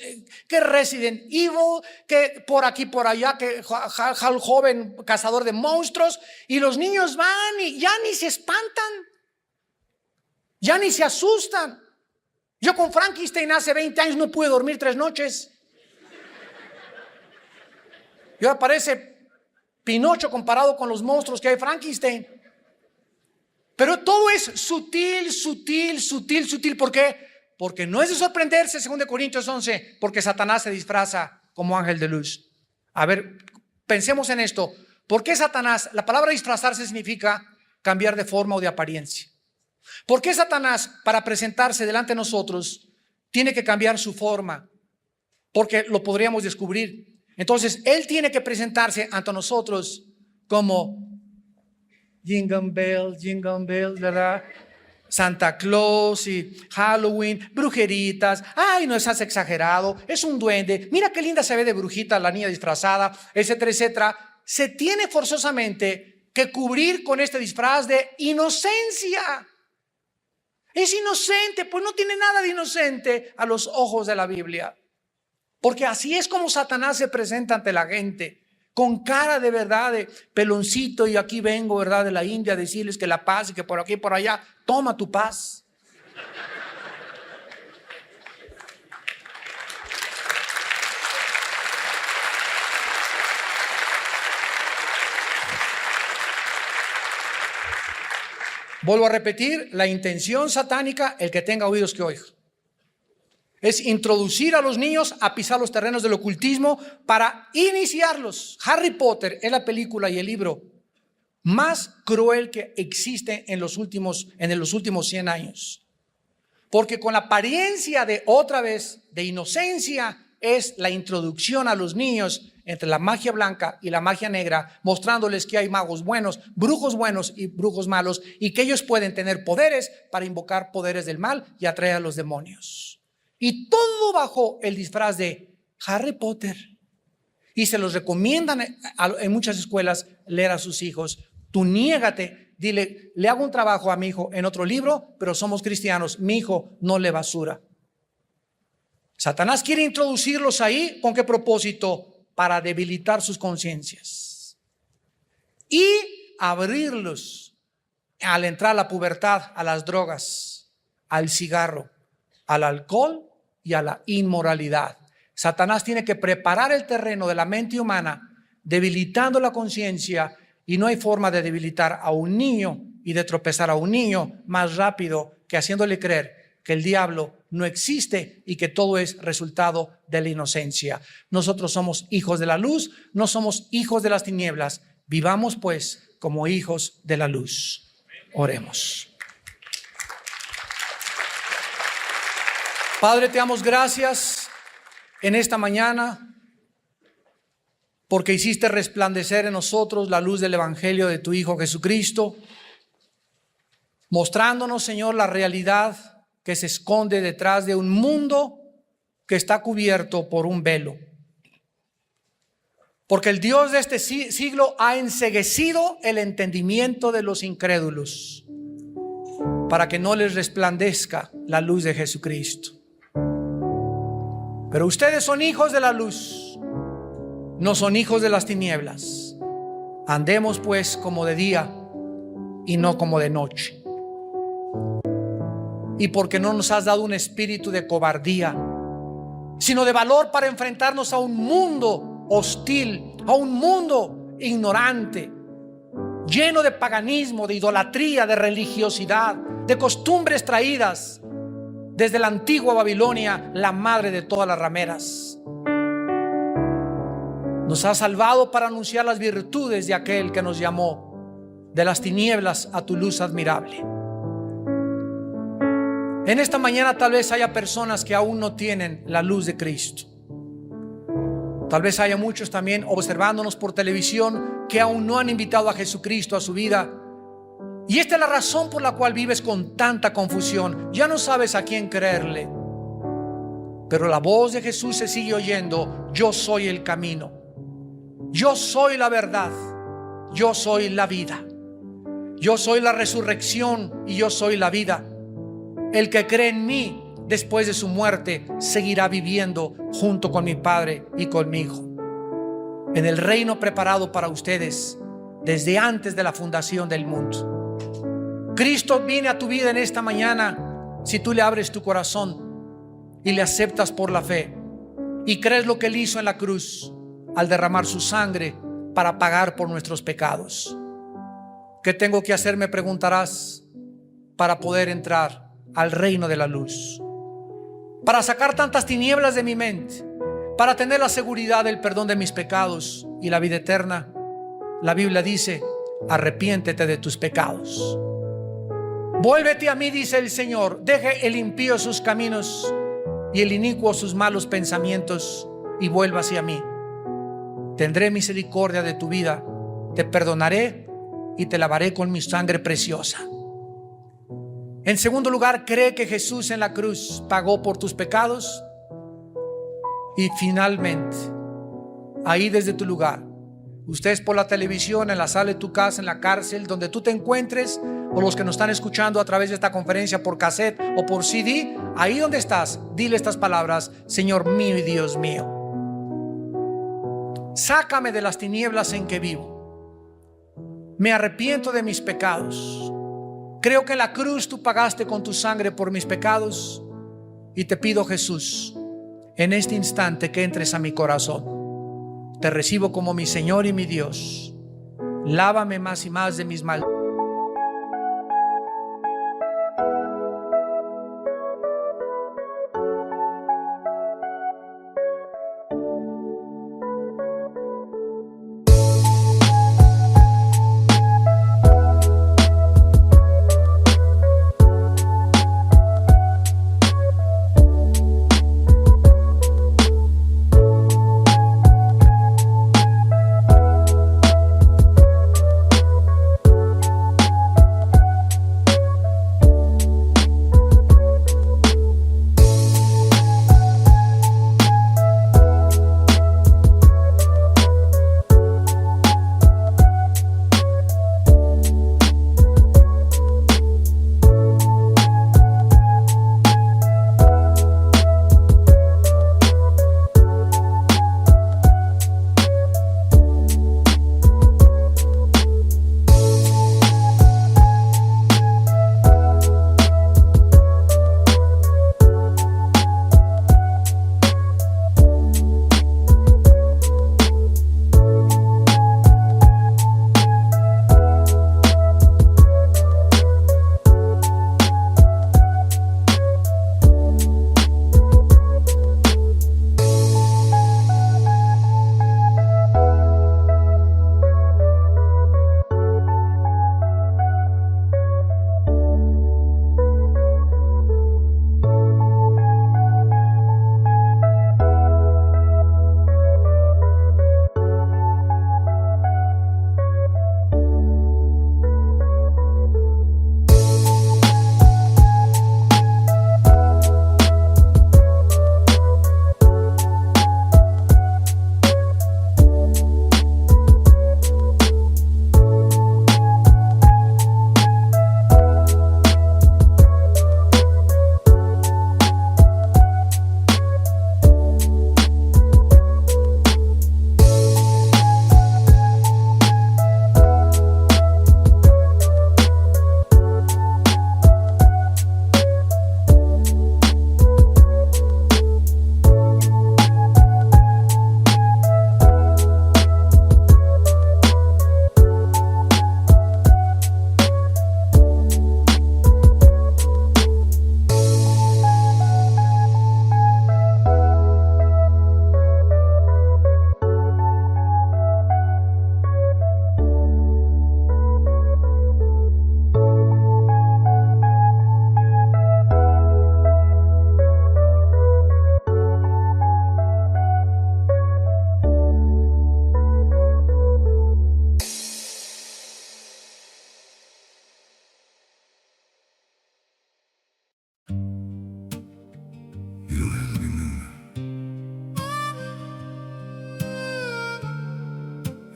[SPEAKER 1] que Resident Evil, que por aquí por allá, que Hal joven cazador de monstruos, y los niños van y ya ni se espantan, ya ni se asustan. Yo con Frankenstein hace 20 años no pude dormir 3 noches. Y ahora parece Pinocho comparado con los monstruos que hay Frankenstein. Pero todo es sutil, sutil, sutil, sutil. ¿Por qué? Porque no es de sorprenderse, 2 Corintios 11, porque Satanás se disfraza como ángel de luz. A ver, pensemos en esto. ¿Por qué Satanás? La palabra disfrazarse significa cambiar de forma o de apariencia. ¿Por qué Satanás, para presentarse delante de nosotros, tiene que cambiar su forma? porque lo podríamos descubrir. Entonces, Él tiene que presentarse ante nosotros como Jingle Bell, ¿verdad? Santa Claus y Halloween, brujeritas. Ay, no estás exagerado, es un duende. Mira qué linda se ve de brujita la niña disfrazada, etcétera, etcétera. Se tiene forzosamente que cubrir con este disfraz de inocencia. Es inocente, pues no tiene nada de inocente a los ojos de la Biblia. Porque así es como Satanás se presenta ante la gente, con cara de verdad, de peloncito, y aquí vengo, ¿verdad?, de la India a decirles que la paz y que por aquí y por allá, toma tu paz. Vuelvo a repetir, la intención satánica, el que tenga oídos que oiga, es introducir a los niños a pisar los terrenos del ocultismo para iniciarlos. Harry Potter es la película y el libro más cruel que existe en los últimos 100 años. Porque con la apariencia de otra vez de inocencia es la introducción a los niños entre la magia blanca y la magia negra, mostrándoles que hay magos buenos, brujos buenos y brujos malos, y que ellos pueden tener poderes para invocar poderes del mal y atraer a los demonios. Y todo bajo el disfraz de Harry Potter. Y se los recomiendan en muchas escuelas leer a sus hijos. Tú niégate, dile, le hago un trabajo a mi hijo en otro libro, pero somos cristianos, mi hijo no lee basura. Satanás quiere introducirlos ahí, ¿con qué propósito? Para debilitar sus conciencias y abrirlos al entrar a la pubertad, a las drogas, al cigarro, al alcohol y a la inmoralidad. Satanás tiene que preparar el terreno de la mente humana, debilitando la conciencia, y no hay forma de debilitar a un niño y de tropezar a un niño más rápido que haciéndole creer que el diablo no existe y que todo es resultado de la inocencia. Nosotros somos hijos de la luz, no somos hijos de las tinieblas. Vivamos pues como hijos de la luz. Oremos. Padre, te damos gracias en esta mañana porque hiciste resplandecer en nosotros la luz del Evangelio de tu Hijo Jesucristo, mostrándonos, Señor, la realidad que se esconde detrás de un mundo que está cubierto por un velo. Porque el Dios de este siglo ha enceguecido el entendimiento de los incrédulos para que no les resplandezca la luz de Jesucristo. Pero ustedes son hijos de la luz, no son hijos de las tinieblas. Andemos pues como de día y no como de noche. Y porque no nos has dado un espíritu de cobardía, sino de valor para enfrentarnos a un mundo hostil, a un mundo ignorante, lleno de paganismo, de idolatría, de religiosidad, de costumbres traídas desde la antigua Babilonia, la madre de todas las rameras. Nos has salvado para anunciar las virtudes de aquel que nos llamó de las tinieblas a tu luz admirable. En esta mañana tal vez haya personas que aún no tienen la luz de Cristo. Tal vez haya muchos también observándonos por televisión que aún no han invitado a Jesucristo a su vida. Y esta es la razón por la cual vives con tanta confusión. Ya no sabes a quién creerle. Pero la voz de Jesús se sigue oyendo. Yo soy el camino. Yo soy la verdad. Yo soy la vida. Yo soy la resurrección y yo soy la vida. El que cree en mí después de su muerte seguirá viviendo junto con mi Padre y conmigo en el reino preparado para ustedes desde antes de la fundación del mundo. Cristo viene a tu vida en esta mañana si tú le abres tu corazón y le aceptas por la fe y crees lo que Él hizo en la cruz al derramar su sangre para pagar por nuestros pecados. ¿Qué tengo que hacer?, me preguntarás, para poder entrar al reino de la luz, para sacar tantas tinieblas de mi mente, para tener la seguridad del perdón de mis pecados y la vida eterna. La Biblia dice: arrepiéntete de tus pecados, vuélvete a mí, dice el Señor, deje el impío sus caminos y el inicuo sus malos pensamientos, y vuelva hacia mí. Tendré misericordia de tu vida, te perdonaré y te lavaré con mi sangre preciosa. En segundo lugar, cree que Jesús en la cruz pagó por tus pecados. Y finalmente, ahí desde tu lugar, ustedes por la televisión, en la sala de tu casa, en la cárcel, donde tú te encuentres, o los que nos están escuchando a través de esta conferencia por cassette o por CD, ahí donde estás, dile estas palabras: Señor mío y Dios mío, sácame de las tinieblas en que vivo. Me arrepiento de mis pecados. Creo que en la cruz tú pagaste con tu sangre por mis pecados, y te pido, Jesús, en este instante que entres a mi corazón. Te recibo como mi Señor y mi Dios. Lávame más y más de mis maldades.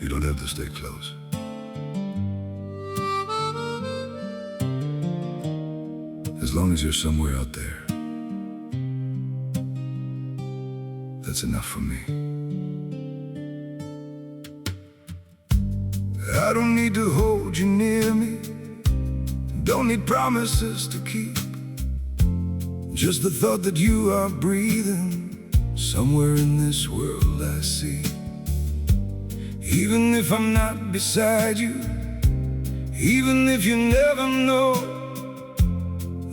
[SPEAKER 2] You don't have to stay close. As long as you're somewhere out there, that's enough for me. I don't need to hold you near me, don't need promises to keep. Just the thought that you are breathing somewhere in this world I see. Even if I'm not beside you, even if you never know,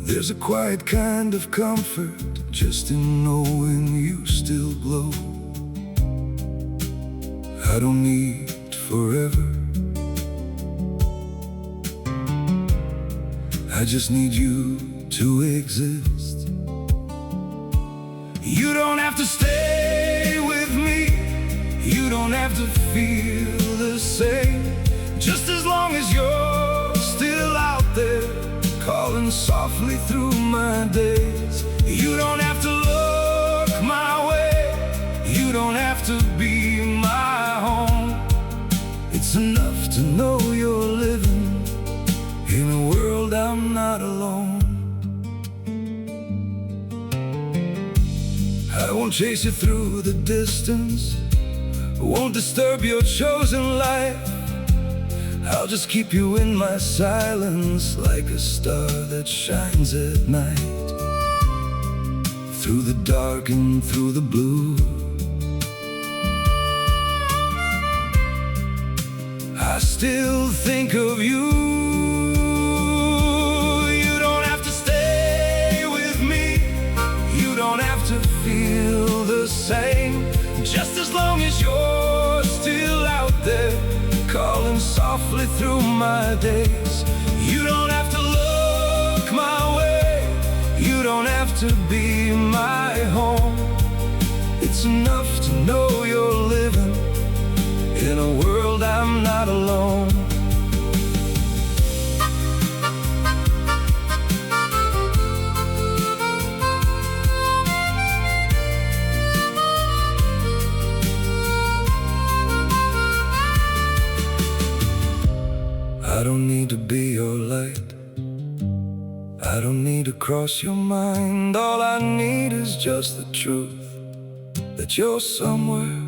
[SPEAKER 2] there's a quiet kind of comfort just in knowing you still glow. I don't need forever, I just need you to exist. don't have to stay with me. You don't have to feel the same. Just as long as you're still out there, calling softly through my days. You don't have to look my way. You don't have to be my home. It's enough to know you're living in a world I'm not alone. I won't chase you through the distance, won't disturb your chosen life. I'll just keep you in my silence, like a star that shines at night. Through the dark and through the blue, I still think of you. You don't have to stay with me. You don't have to feel the same. Just as long as you're still out there, calling softly through my days. You don't have to look my way. You don't have to be my home. It's enough to know you're living in a world I'm not alone. I don't need to be your light. I don't need to cross your mind. All I need is just the truth that you're somewhere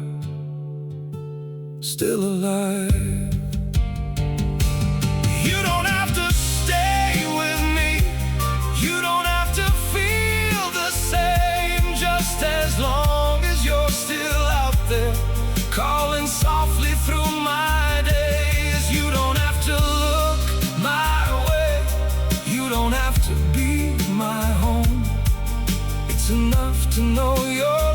[SPEAKER 2] still alive. You don't have to stay with me. You don't have to feel the same. Just as long as you're still out there, calling softly through my days. You don't have to look my way. You don't have to be my home. It's enough to know you're